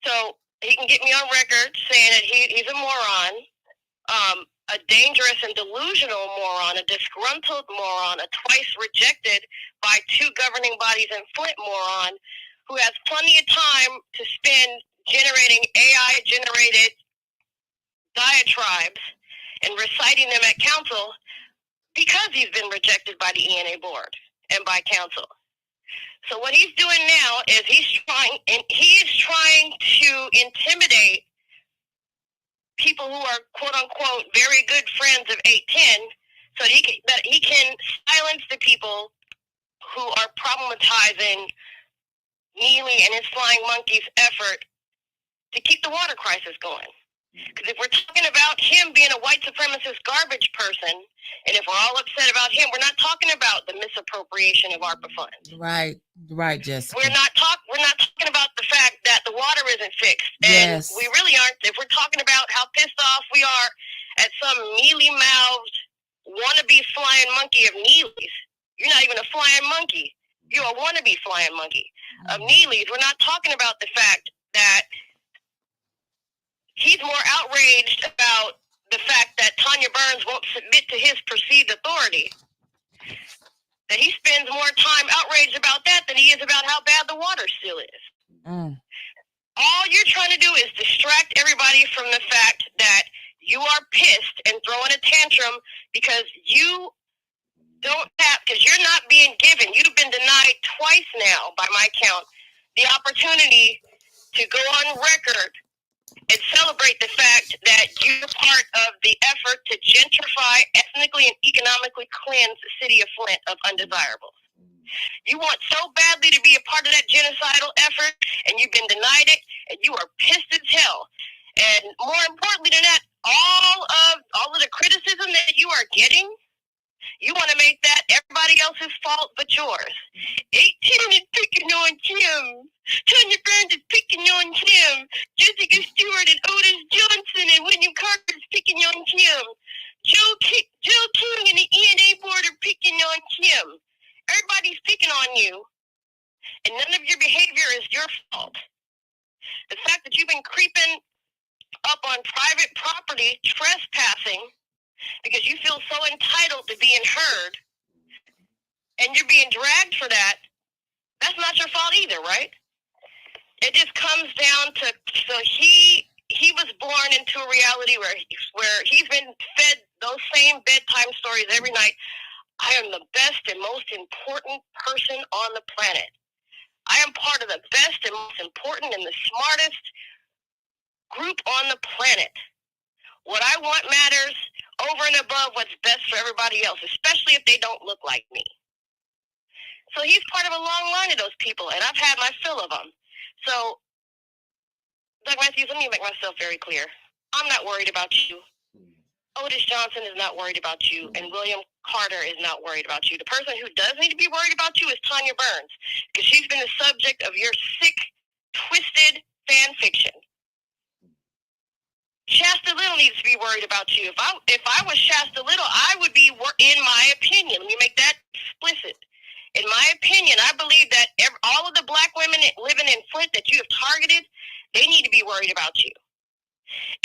So he can get me on record saying that he's a moron, a dangerous and delusional moron, a disgruntled moron, a twice rejected by two governing bodies in Flint moron, who has plenty of time to spend generating AI-generated diatribes and reciting them at council because he's been rejected by the ENA board and by council. So what he's doing now is he's trying to intimidate people who are quote unquote very good friends of 810 so that he can silence the people who are problematizing Neely and his flying monkeys' effort to keep the water crisis going. Because if we're talking about him being a white supremacist garbage person, and if we're all upset about him, we're not talking about the misappropriation of ARPA funds. Right, Jessica. We're not talking about the fact that the water isn't fixed. And Yes. we really aren't. If we're talking about how pissed off we are at some mealy-mouthed wannabe flying monkey of Neely's, you're not even a flying monkey. You're a wannabe flying monkey of Neely's. We're not talking about the fact that he's more outraged about the fact that Tanya Burns won't submit to his perceived authority. That he spends more time outraged about that than he is about how bad the water still is. All you're trying to do is distract everybody from the fact that you are pissed and throwing a tantrum because you don't have, because you're not being given, you've been denied twice now, by my count, the opportunity to go on record and celebrate the fact that you're part of the effort to gentrify, ethnically and economically cleanse the city of Flint of undesirables. You want so badly to be a part of that genocidal effort, and you've been denied it, and you are pissed as hell. And more importantly than that, all of the criticism that you are getting, you want to make that everybody else's fault but yours. 18 is picking on Kim. Tanya Burns is picking on Kim. Jessica Stewart and Otis Johnson and William Carter is picking on Kim. Joe King and the ENA board are picking on Kim. Everybody's picking on you, and none of your behavior is your fault. The fact that you've been creeping up on private property, trespassing, because you feel so entitled to being heard, and you're being dragged for that, that's not your fault either, right? It just comes down to, so he was born into a reality where he's been fed those same bedtime stories every night. I am the best and most important person on the planet. I am part of the best and most important and the smartest group on the planet. What I want matters over and above what's best for everybody else, especially if they don't look like me. So he's part of a long line of those people, and I've had my fill of them. So, Doug Matthews, let me make myself very clear. I'm not worried about you. Otis Johnson is not worried about you, and William Carter is not worried about you. The person who does need to be worried about you is Tanya Burns, because she's been the subject of your sick, twisted fan fiction. Shasta Little needs to be worried about you. If I was Shasta Little, I would be, in my opinion, let me make that explicit. In my opinion, I believe that all of the black women living in Flint that you have targeted, they need to be worried about you.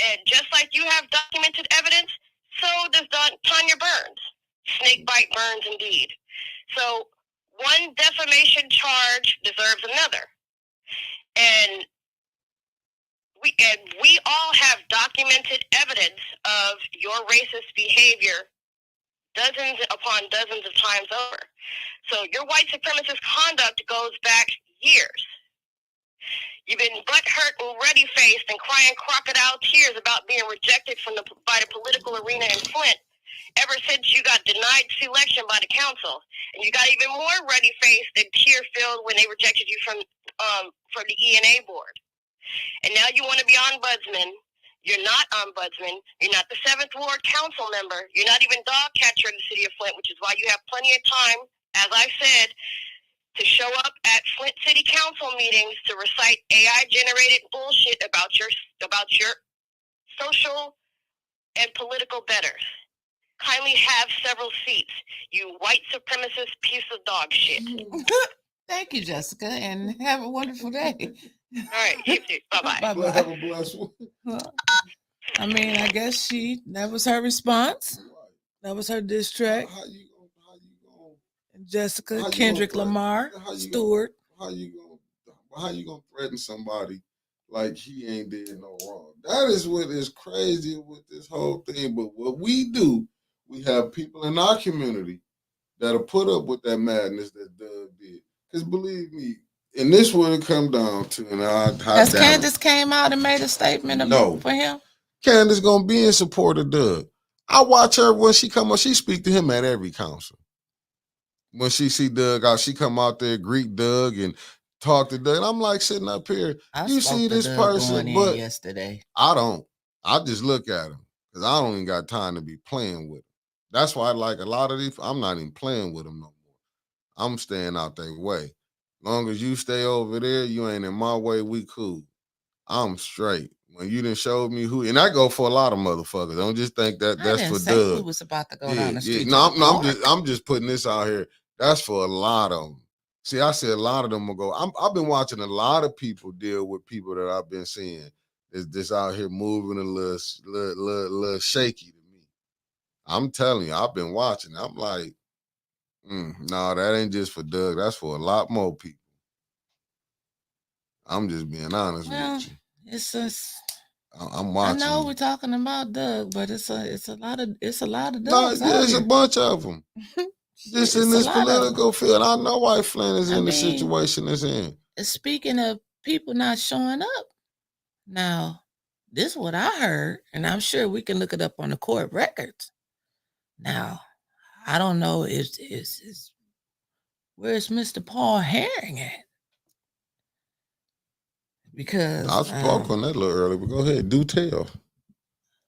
And just like you have documented evidence, so does Tanya Burns. Snake bite Burns indeed. So one defamation charge deserves another. And we all have documented evidence of your racist behavior dozens upon dozens of times over. So your white supremacist conduct goes back years. You've been butthurt and ready-faced and crying crocodile tears about being rejected by the political arena in Flint ever since you got denied selection by the council. And you got even more ready-faced and tear-filled when they rejected you from the ENA board. And now you want to be ombudsman. You're not ombudsman. You're not the 7th Ward council member. You're not even dog catcher in the city of Flint, which is why you have plenty of time, as I said, to show up at Flint City Council meetings to recite AI-generated bullshit about your social and political betters. Kindly have several seats, you white supremacist piece of dog shit. Thank you, Jessica, and have a wonderful day. All right, you too. Bye-bye. Bye-bye. Have a blessed one. Well, I mean, I guess that was her response. That was her diss track. How you gonna Jessica, Kendrick Lamar, Stewart. How you gonna threaten somebody like he ain't did no wrong? That is what is crazy with this whole thing. But what we do, we have people in our community that'll put up with that madness that Doug did. Because believe me, and this would have come down to, and Has Candace came out and made a statement for him? Candace gonna be in support of Doug. I watch her when she come up. She speak to him at every council. When she see Doug out, she come out there, greet Doug, and talk to Doug. And I'm like sitting up here. You see this person, but yesterday. I don't. I just look at them because I don't even got time to be playing with them. That's why, like a lot of these, I'm not even playing with them no more. I'm staying out their way. Long as you stay over there, you ain't in my way, we cool. I'm straight. When you done showed me who, and I go for a lot of motherfuckers. Don't just think that I that's didn't for say we Doug. was about to go Yeah, down the yeah. street No, to the park. I'm just putting this out here. That's for a lot of them. See, I said a lot of them will go. I've been watching a lot of people deal with people that I've been seeing this out here moving a little shaky to me. I'm telling you, I've been watching. I'm like, no, that ain't just for Doug. That's for a lot more people. I'm just being honest with you. It's just I'm I watching. know we're talking about Doug, but it's a lot of No, Dougs out there's here. a bunch of them. Just in this political field. I know why Flint is in the situation it's in. Speaking of people not showing up, now this is what I heard, and I'm sure we can look it up on the court records. Now, I don't know where's Mr. Paul Herring at? Because I spoke on that a little earlier, but go ahead, do tell.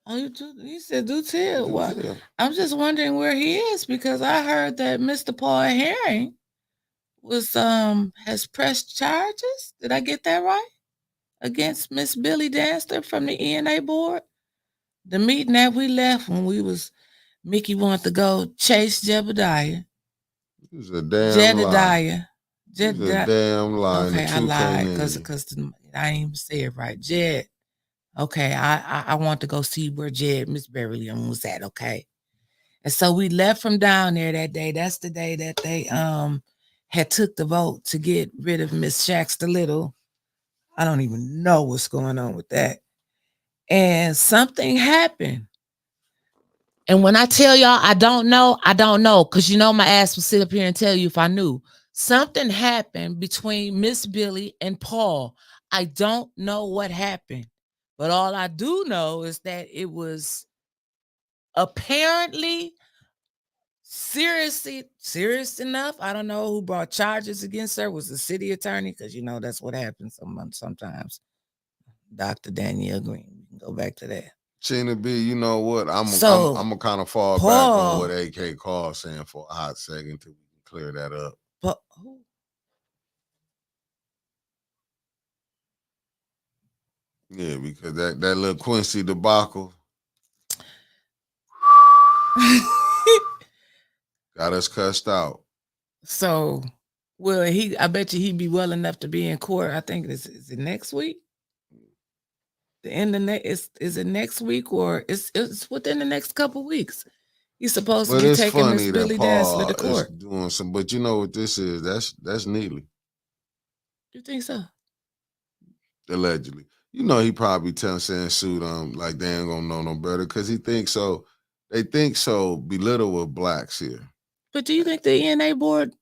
Oh, you said do tell. Do Well, tell. I'm just wondering where he is because I heard that Mr. Paul Herring was has pressed charges. Did I get that right? Against Miss Billy Danster from the ENA board. The meeting that we left when Mickey wanted to go chase Jebediah. It was a damn lie. It was a damn lie. Okay, I truth lied ain't in because you. I ain't even say it right. Jed. Okay, I want to go see where Jed Miss Beverly was at. Okay. And so we left from down there that day. That's the day that they had took the vote to get rid of Miss Shaxter Little. I don't even know what's going on with that. And something happened. And when I tell y'all I don't know, because you know my ass will sit up here and tell you if I knew. Something happened between Miss Billy and Paul. I don't know what happened. But all I do know is that it was apparently serious enough. I don't know who brought charges against her. Was the city attorney? Because you know that's what happens sometimes. Dr. Danielle Green. We can go back to that. Sheena B, you know what? I'm gonna kind of fall back on what AK Carl saying for a hot second until we can clear that up. But who? Yeah, because that little Quincy debacle got us cussed out. So, well, I bet you he'd be well enough to be in court. I think is it next week? The end of is it next week or it's within the next couple weeks? He's supposed to be taking Miss Billy Dazzler to court. Is doing some, but you know what this is? That's Neely. You think so? Allegedly. You know he probably saying suit like they ain't gonna know no better because he thinks so. They think so belittle with blacks here. But do you think the ENA board's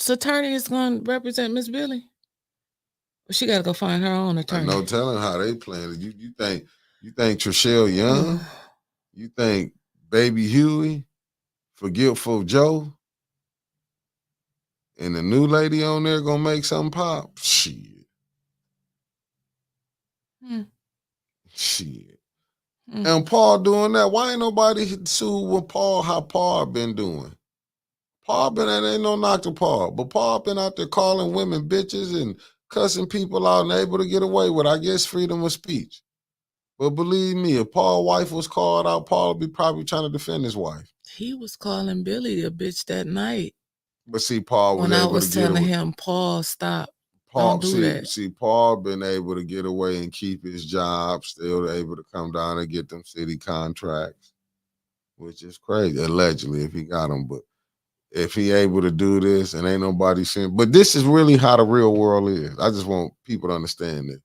attorney is going to represent Miss Billy? Well, she got to go find her own attorney. No telling how they playing it. You think Trishelle Young? You think Baby Huey, Forgetful Joe, and the new lady on there gonna make something pop? Shit. Shit. And Paul doing that. Why ain't nobody sued with Paul how Paul been doing? Paul ain't no knock to Paul, but Paul been out there calling women bitches and cussing people out and able to get away with, I guess, freedom of speech. But believe me, if Paul's wife was called out, Paul would be probably trying to defend his wife. He was calling Billy a bitch that night. But see, Paul was when able I was to get telling away. him, Paul, stop. Paul, Don't do that. See, Paul been able to get away and keep his job, still able to come down and get them city contracts, which is crazy, allegedly, if he got them. But if he able to do this and ain't nobody saying, but this is really how the real world is. I just want people to understand it.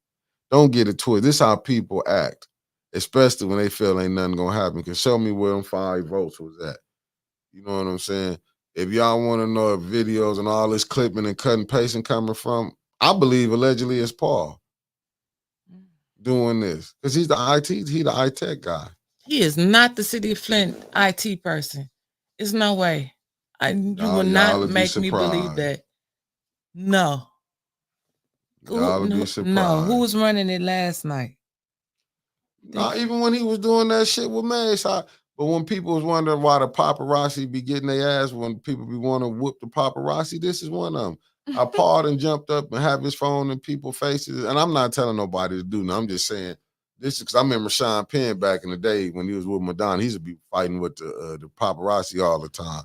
Don't get it twisted. This is how people act, especially when they feel ain't nothing gonna happen. Because show me where them 5 votes was at. You know what I'm saying? If y'all want to know if videos and all this clipping and cutting pasting coming from, I believe allegedly it's Paul doing this. Because he's the IT guy. He is not the city of Flint IT person. There's no way. You will not make me believe that. No. Y'all would be surprised. No, who was running it last night? Not even when he was doing that shit with Mace. But when people was wondering why the paparazzi be getting their ass, when people be wanting to whoop the paparazzi, this is one of them. I paused and jumped up and have his phone in people's faces. And I'm not telling nobody to do nothing. I'm just saying this is because I remember Sean Penn back in the day when he was with Madonna. He used to be fighting with the paparazzi all the time.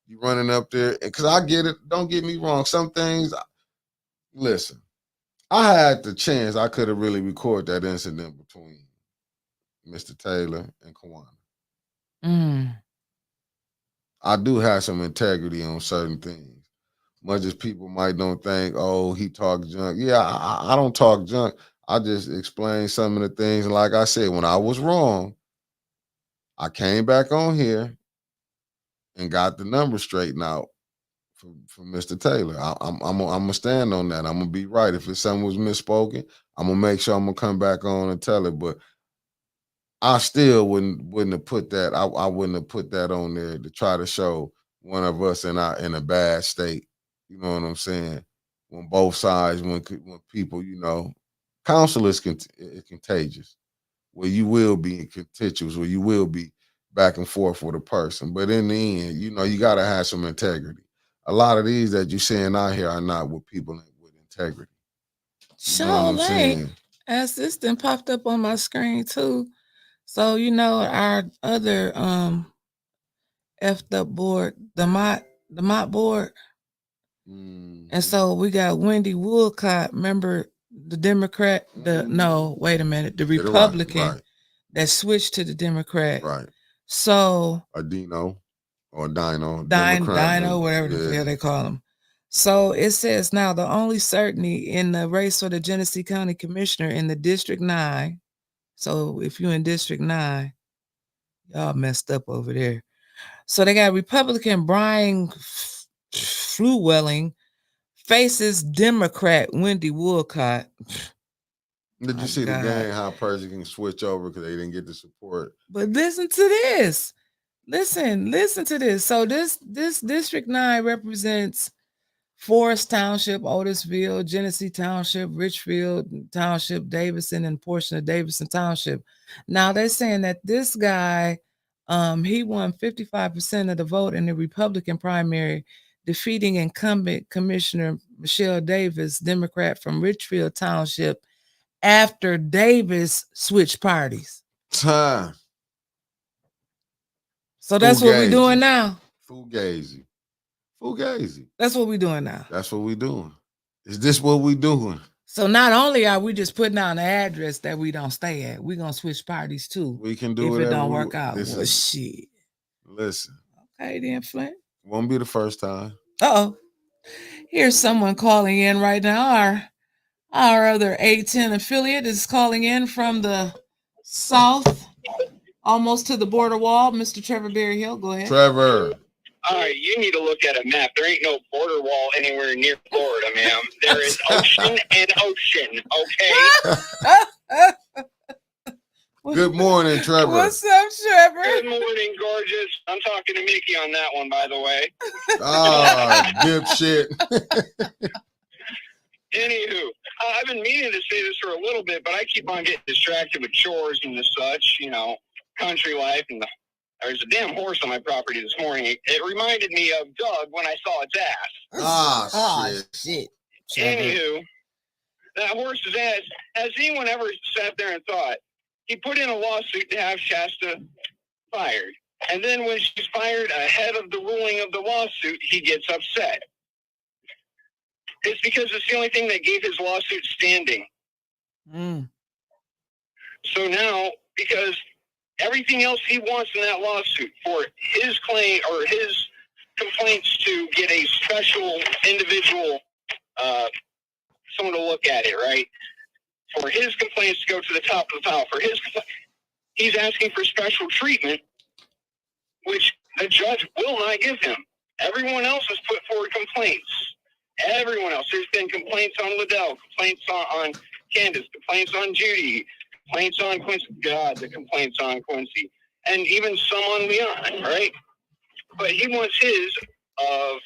You running up there, because I get it. Don't get me wrong. Some things, listen, I had the chance. I could have really recorded that incident between Mr. Taylor and Kawana. I do have some integrity on certain things. Much as people might don't think, oh, he talk junk. Yeah, I don't talk junk. I just explain some of the things. And like I said, when I was wrong, I came back on here and got the numbers straightened out for Mr. Taylor. I'm gonna stand on that. I'm gonna be right. If it's something was misspoken, I'm gonna make sure I'm gonna come back on and tell it. But I still wouldn't have put that. I wouldn't have put that on there to try to show one of us in a bad state. You know what I'm saying? When both sides, when people, counsel is contagious. Where you will be contentious, where you will be back and forth with a person. But in the end, you gotta have some integrity. A lot of these that you're seeing out here are not with people with integrity. You know what I'm saying? As this then popped up on my screen too. So our other effed up board, the Mott board. And so we got Wendy Woolcott, remember the Democrat, wait a minute, the Republican that switched to the Democrat. Right. So Dino or Dino, Dino, whatever the hell they call him. So it says now the only certainty in the race for the Genesee County Commissioner in the District 9. So if you're in District 9, y'all messed up over there. So they got Republican Brian Flewelling faces Democrat Wendy Woolcott. Did you see the game, how a person can switch over because they didn't get the support? But listen to this. Listen to this. So this District 9 represents Forest Township, Otisville, Genesee Township, Richfield Township, Davison, and portion of Davison Township. Now they're saying that this guy, he won 55% of the vote in the Republican primary, defeating incumbent Commissioner Michelle Davis, Democrat from Richfield Township, after Davis switched parties. Time. So that's what we're doing now. Fugazi. That's what we're doing now. That's what we're doing. Is this what we're doing? So not only are we just putting out an address that we don't stay at, we're going to switch parties too. We can do if it don't work out. Well, shit. Listen. Okay then, Flint. Won't be the first time. Uh-oh. Here's someone calling in right now. Our other 810 affiliate is calling in from the south, almost to the border wall. Mr. Trevor Berryhill, go ahead. Trevor. All right, you need to look at a map. There ain't no border wall anywhere near Florida, ma'am. There is ocean and ocean, okay? Good morning, Trevor. What's up, Trevor? Good morning, gorgeous. I'm talking to Mickey on that one, by the way. Dipshit. Anywho, I've been meaning to say this for a little bit, but I keep on getting distracted with chores and the such, country life. And there's a damn horse on my property this morning. It reminded me of Doug when I saw its ass. Shit. Anywho, that horse's ass, has anyone ever sat there and thought, he put in a lawsuit to have Shasta fired. And then when she's fired ahead of the ruling of the lawsuit, he gets upset. It's because it's the only thing that gave his lawsuit standing. So now, because everything else he wants in that lawsuit for his claim or his complaints to get a special individual, someone to look at it, right? For his complaints to go to the top of the pile, he's asking for special treatment, which the judge will not give him. Everyone else has put forward complaints. Everyone else. There's been complaints on Liddell, complaints on Candace, complaints on Judy, complaints on Quincy. God, the complaints on Quincy. And even some on Leon, right? But he wants his of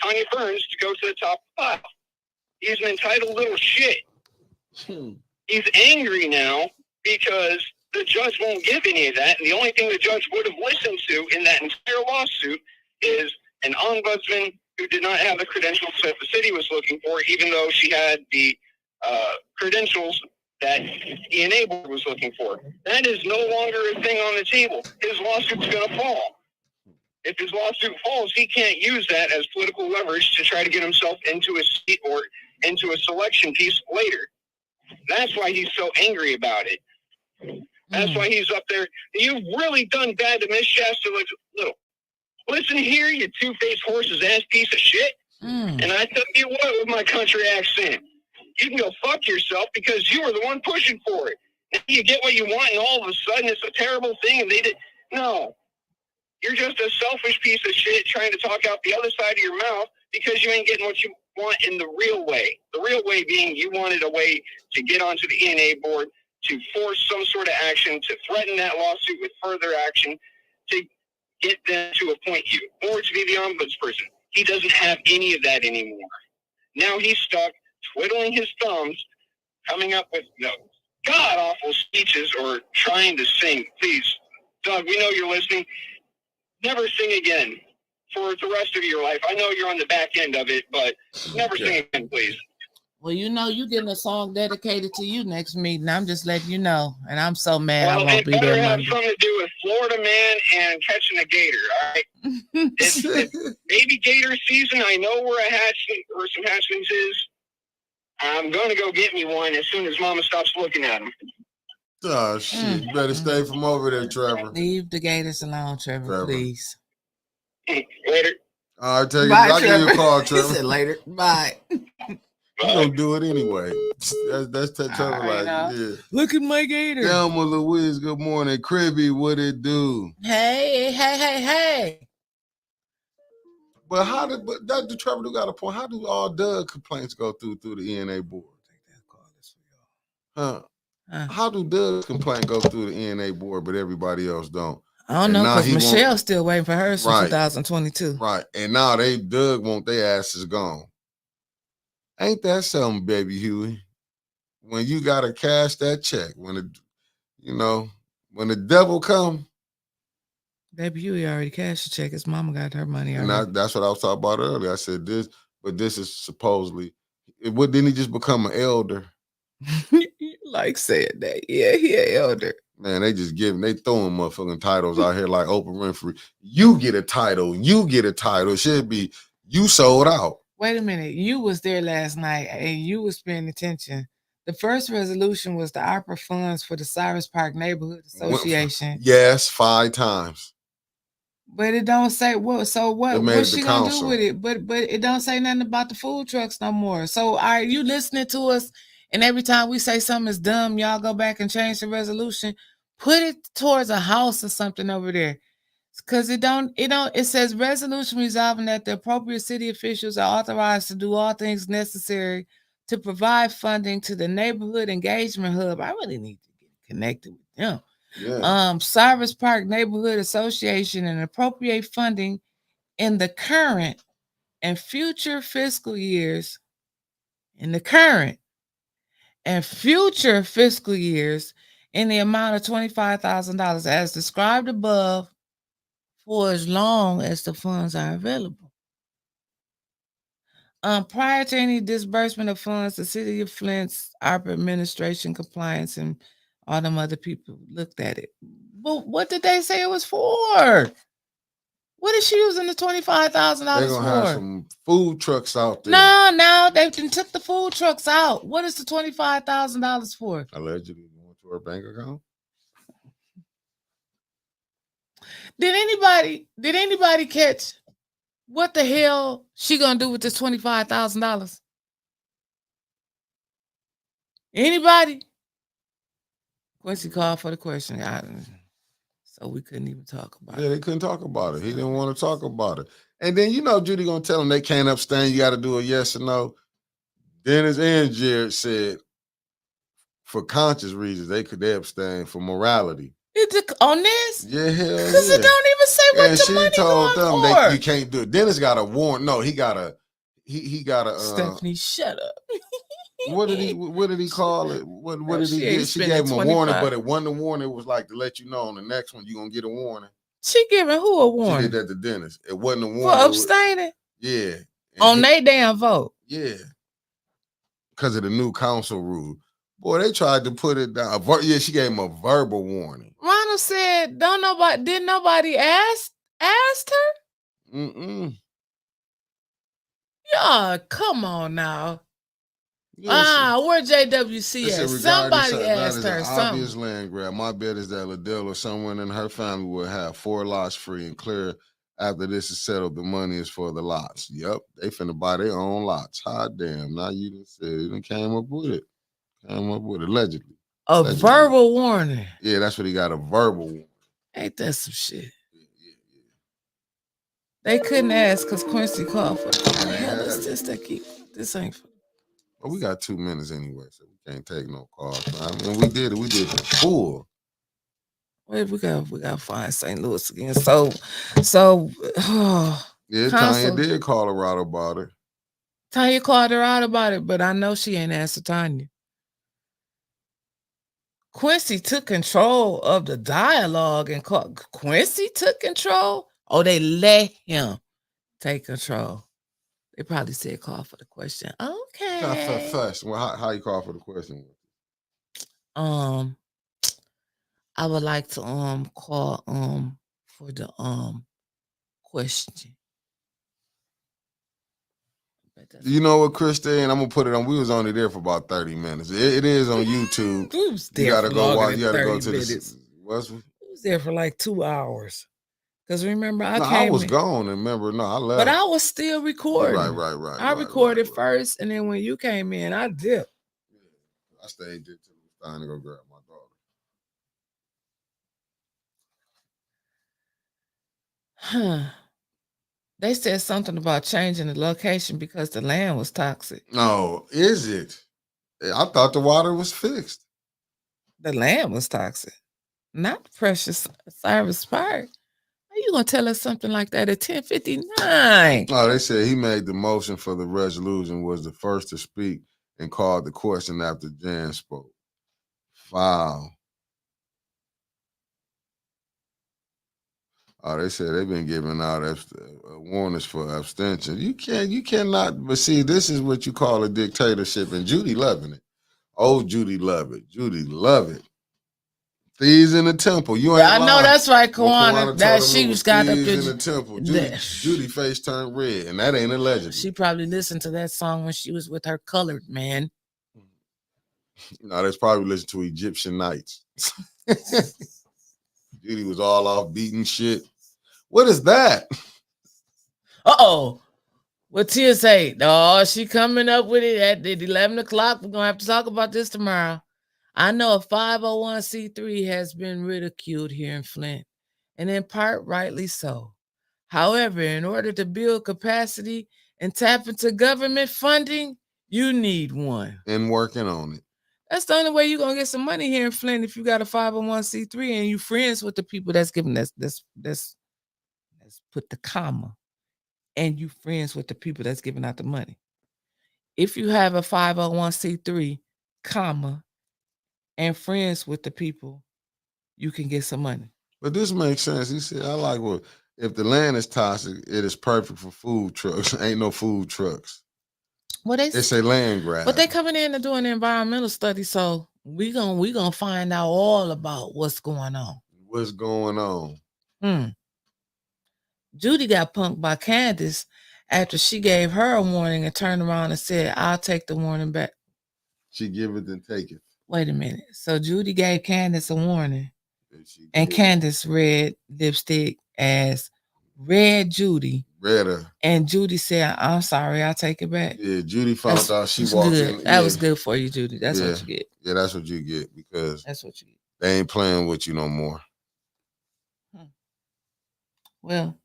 Tanya Burns to go to the top of the pile. He's an entitled little shit. He's angry now because the judge won't give any of that. And the only thing the judge would have listened to in that entire lawsuit is an ombudsman who did not have the credentials that the city was looking for, even though she had the credentials that ENA board was looking for. That is no longer a thing on the table. His lawsuit's going to fall. If his lawsuit falls, he can't use that as political leverage to try to get himself into a seat or into a selection piece later. That's why he's so angry about it. That's why he's up there. You've really done bad to Miss Shasta Little. Listen here, you two-faced horse's ass piece of shit. And I tell you what, with my country accent, you can go fuck yourself because you were the one pushing for it. And you get what you want, and all of a sudden it's a terrible thing, and they did. No. You're just a selfish piece of shit trying to talk out the other side of your mouth because you ain't getting what you want in the real way. The real way being you wanted a way to get onto the ENA board, to force some sort of action, to threaten that lawsuit with further action, to get them to appoint you, or to be the ombudsperson. He doesn't have any of that anymore. Now he's stuck twiddling his thumbs, coming up with god-awful speeches or trying to sing. Please, Doug, we know you're listening. Never sing again for the rest of your life. I know you're on the back end of it, but never sing again, please. Well, you know, you getting a song dedicated to you next meeting. I'm just letting you know. And I'm so mad I won't be there Monday. It better have something to do with Florida Man and catching a gator, all right? It's baby gator season. I know where some hatchlings is. I'm going to go get me one as soon as Mama stops looking at them. Oh, shit. You better stay from over there, Trevor. Leave the gators alone, Trevor. Please. Later. All right, I'll give you a call, Trevor. He said later. Bye. You gonna do it anyway. That's Trevor like, yeah. Look at my gator. Thelma Louise, good morning. Cribby, what it do? Hey. But Dr. Trevor do got a point. How do all Doug complaints go through the ENA board? Huh? How do Doug's complaint go through the ENA board, but everybody else don't? I don't know, because Michelle's still waiting for hers for 2022. Right. And now Doug want their asses gone. Ain't that something, baby Huey? When you gotta cash that check, when the devil come. Baby Huey already cashed the check. His mama got her money already. And that's what I was talking about earlier. I said this is supposedly, didn't he just become an elder? Like said that. Yeah, he an elder. Man, they throwing motherfucking titles out here like Oprah Winfrey. You get a title. It should be you sold out. Wait a minute. You was there last night and you was paying attention. The first resolution was the opera funds for the Cyrus Park Neighborhood Association. Yes, 5 times. But it don't say what. So what's she gonna do with it? But it don't say nothing about the food trucks no more. So are you listening to us? And every time we say something is dumb, y'all go back and change the resolution. Put it towards a house or something over there. Because it says resolution resolving that the appropriate city officials are authorized to do all things necessary to provide funding to the neighborhood engagement hub. I really need to get connected with them. Yeah. Cyrus Park Neighborhood Association and appropriate funding in the current and future fiscal years. In the current and future fiscal years in the amount of $25,000 as described above, for as long as the funds are available. Prior to any disbursement of funds, the City of Flint's ARPA administration, compliance, and all them other people looked at it. But what did they say it was for? What is she using the $25,000 for? They're gonna have some food trucks out there. No, they took the food trucks out. What is the $25,000 for? Allegedly going to her bank account. Did anybody catch what the hell she gonna do with this $25,000? Anybody? Quincy called for the question, so we couldn't even talk about it. Yeah, they couldn't talk about it. He didn't want to talk about it. And then Judy gonna tell them they can't abstain. You got to do a yes or no. Dennis and Jared said for conscious reasons they abstain for morality. On this? Yeah, hell yeah. Because it don't even say what the money told going them for. You can't do it. Dennis got a warrant. No, he got a. He got a. Stephanie, shut up. What did he call it? What No, did he she ain't get? She spending gave him a warning, 25. but it wasn't a warning. It was like to let you know on the next one you're gonna get a warning. She giving who a She warning? did that to Dennis. It wasn't a For warning. abstaining? Yeah. On they damn vote. Yeah. Because of the new council rule. Boy, they tried to put it down. Yeah, she gave him a verbal warning. Ronald said, didn't nobody asked her? Mm-mm. Yeah, come on now. Yeah, where JWC at? Somebody asked her an something. obvious land grab. My bet is that Liddell or someone in her family will have 4 lots free and clear after this is settled. The money is for the lots. Yep, they finna buy their own lots. Hot damn. Now you done said it and came up with it. Allegedly. Verbal warning. Yeah, that's what he got, a verbal warning. Ain't that some shit? They couldn't ask because Quincy called for it. What the hell is this that keep? This ain't for. Well, we got 2 minutes anyway, so we can't take no calls. I mean, we did it full. Wait, we gotta find St. Louis again. Yeah, Tanya did call her out about it. Tanya called her out about it, but I know she ain't answered Tanya. Quincy took control of the dialogue and Quincy took control. Oh, they let him take control. They probably said call for the question. Okay. First, well, how you call for the question? I would like to call for the question. You know what, Christine? I'm gonna put it on. We was only there for about 30 minutes. It is on YouTube. You gotta go watch. You gotta go to the. We was there for like 2 hours. Because remember, I was gone. Remember, I left. But I was still recording. Right. I recorded first, and then when you came in, I dipped. I stayed there till it was time to go grab my daughter. Huh. They said something about changing the location because the land was toxic. No, is it? I thought the water was fixed. The land was toxic, not the precious service part. How you gonna tell us something like that at 10:59? Oh, they said he made the motion for the resolution, was the first to speak, and called the question after Jan spoke. Foul. Oh, they said they've been giving out warnings for abstention. You cannot. But see, this is what you call a dictatorship, and Judy loving it. Oh, Judy love it. Judy love it. Thieves in the temple. You ain't lying. I know that's right, Kawana. That she was got up there in the temple. Judy face turned red, and that ain't allegedly. She probably listened to that song when she was with her colored man. No, that's probably listened to Egyptian Nights. Judy was all off beating shit. What is that? What Tia say? Oh, she coming up with it at 11 o'clock. We're going to have to talk about this tomorrow. I know a 501c3 has been ridiculed here in Flint, and in part rightly so. However, in order to build capacity and tap into government funding, you need one. And working on it. That's the only way you're going to get some money here in Flint if you got a 501c3 and you friends with the people that's giving let's put the comma, and you friends with the people that's giving out the money. If you have a 501c3, comma, and friends with the people, you can get some money. But this makes sense. He said, I like what, if the land is toxic, it is perfect for food trucks. Ain't no food trucks. Well, it's a land grab. But they coming in and doing an environmental study, so we gonna find out all about what's going on. What's going on? Judy got punked by Candace after she gave her a warning and turned around and said, I'll take the warning back. She give it and take it. Wait a minute. So Judy gave Candace a warning, and Candace read lipstick as Red Judy. Read her. And Judy said, I'm sorry, I'll take it back. Yeah, Judy found out she walked in. That was good for you, Judy. That's what you get. Yeah, that's what you get, because that's what you get. They ain't playing with you no more. Well,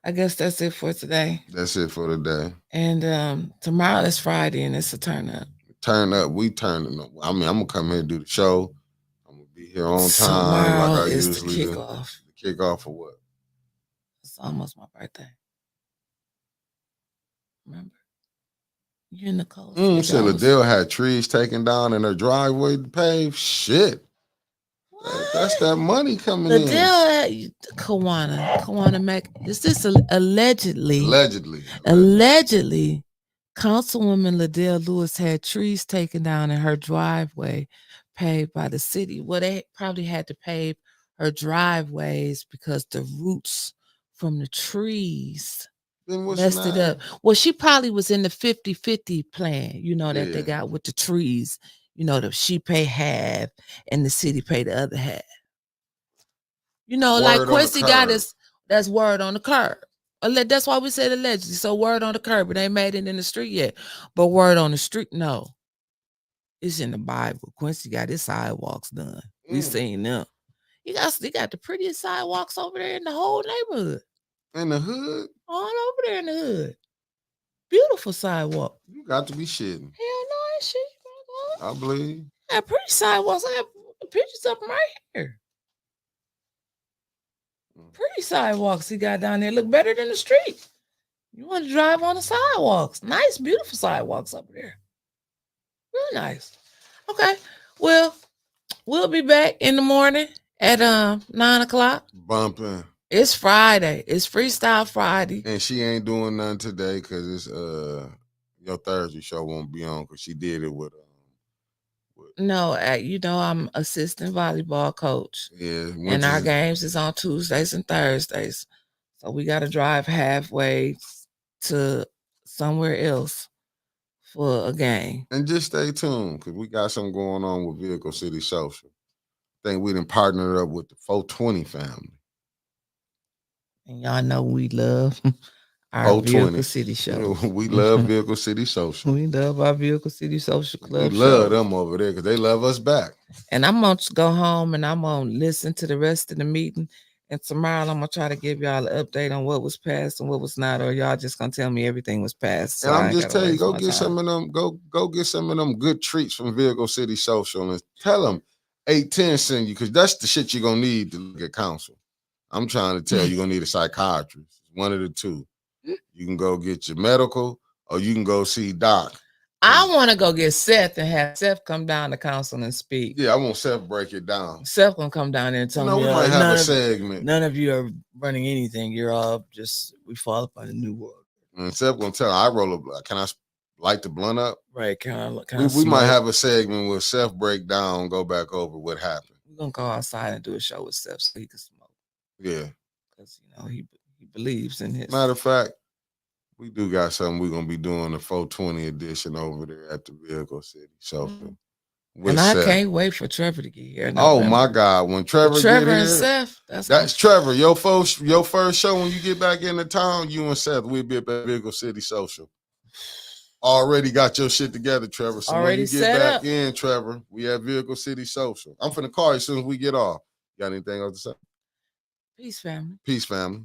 I guess that's it for today. That's it for today. And tomorrow is Friday, and it's a turn up. Turn up. We turning up. I mean, I'm going to come here and do the show. I'm going to be here on time. Tomorrow like I is usually the kickoff. The kickoff for what? It's almost my birthday. Remember? You in the cold. So Liddell had trees taken down in her driveway paved. Shit. That's that money coming Liddell, Kawana Mac. Is this allegedly? Allegedly. Councilwoman Liddell Lewis had trees taken down in her driveway paved by the city. Well, they probably had to pave her driveways because the roots from the trees messed it up. Well, she probably was in the 50-50 plan, you know, that they got with the trees. You know, that she pay half and the city pay the other half. You know, word like Quincy got us, that's word on the curb. That's why we said allegedly. So word on the curb, it ain't made it in the street yet. But word on the street, no. It's in the Bible. Quincy got his sidewalks done. We seen them. He got the prettiest sidewalks over there in the whole neighborhood. In the hood? All over there in the hood. Beautiful sidewalk. You got to be shitting. Hell no, I ain't shit. I believe. I got pretty sidewalks. I got pictures of them right here. Pretty sidewalks he got down there. Look better than the street. You want to drive on the sidewalks. Nice, beautiful sidewalks up there. Really nice. Okay. Well, we'll be back in the morning at 9:00. Bumping. It's Friday. It's Freestyle Friday. And she ain't doing nothing today because it's your Thursday show won't be on because she did it with No, you know, I'm assistant volleyball coach. Yeah. And our games is on Tuesdays and Thursdays. So we got to drive halfway to somewhere else for a game. And just stay tuned because we got something going on with Vehicle City Social. I think we done partnered up with the 420 family. And y'all know we love our Vehicle City show. We love Vehicle City Social. We love our Vehicle City Social Club. We love them over there because they love us back. And I'm going to go home and I'm going to listen to the rest of the meeting. And tomorrow I'm going to try to give y'all an update on what was passed and what was not, or y'all just going to tell me everything was passed. So and I'm just telling you, go get some of them, go get some of them good treats from Vehicle City Social and tell them 810 send you, because that's the shit you're going to need to look at counsel. I'm trying to tell you, you're going to need a psychiatrist. One of the two. You can go get your medical or you can go see Doc. I want to go get Seth and have Seth come down to council and speak. Yeah, I want Seth break it down. Seth gonna come down there and tell me. We might have a segment. None of you are running anything. You're all just, we fall upon the new world. And Seth gonna tell I roll a, can I light the blunt up? Right, we might have a segment where Seth break down, go back over what happened. We're gonna go outside and do a show with Seth so he can smoke. Yeah. Because, you know, he believes in his. Matter of fact, we do got something we're going to be doing, the 420 edition over there at the Vehicle City Social. And I can't wait for Trevor to get here. Oh, my God. When Trevor get here, and Seth, that's Trevor. Your first show when you get back into town, you and Seth, we'll be at Vehicle City Social. Already got your shit together, Trevor. So already when you get back in, Trevor, we at Vehicle City Social. I'm finna call you as soon as we get off. Got anything else to say? Peace, family. Peace, family.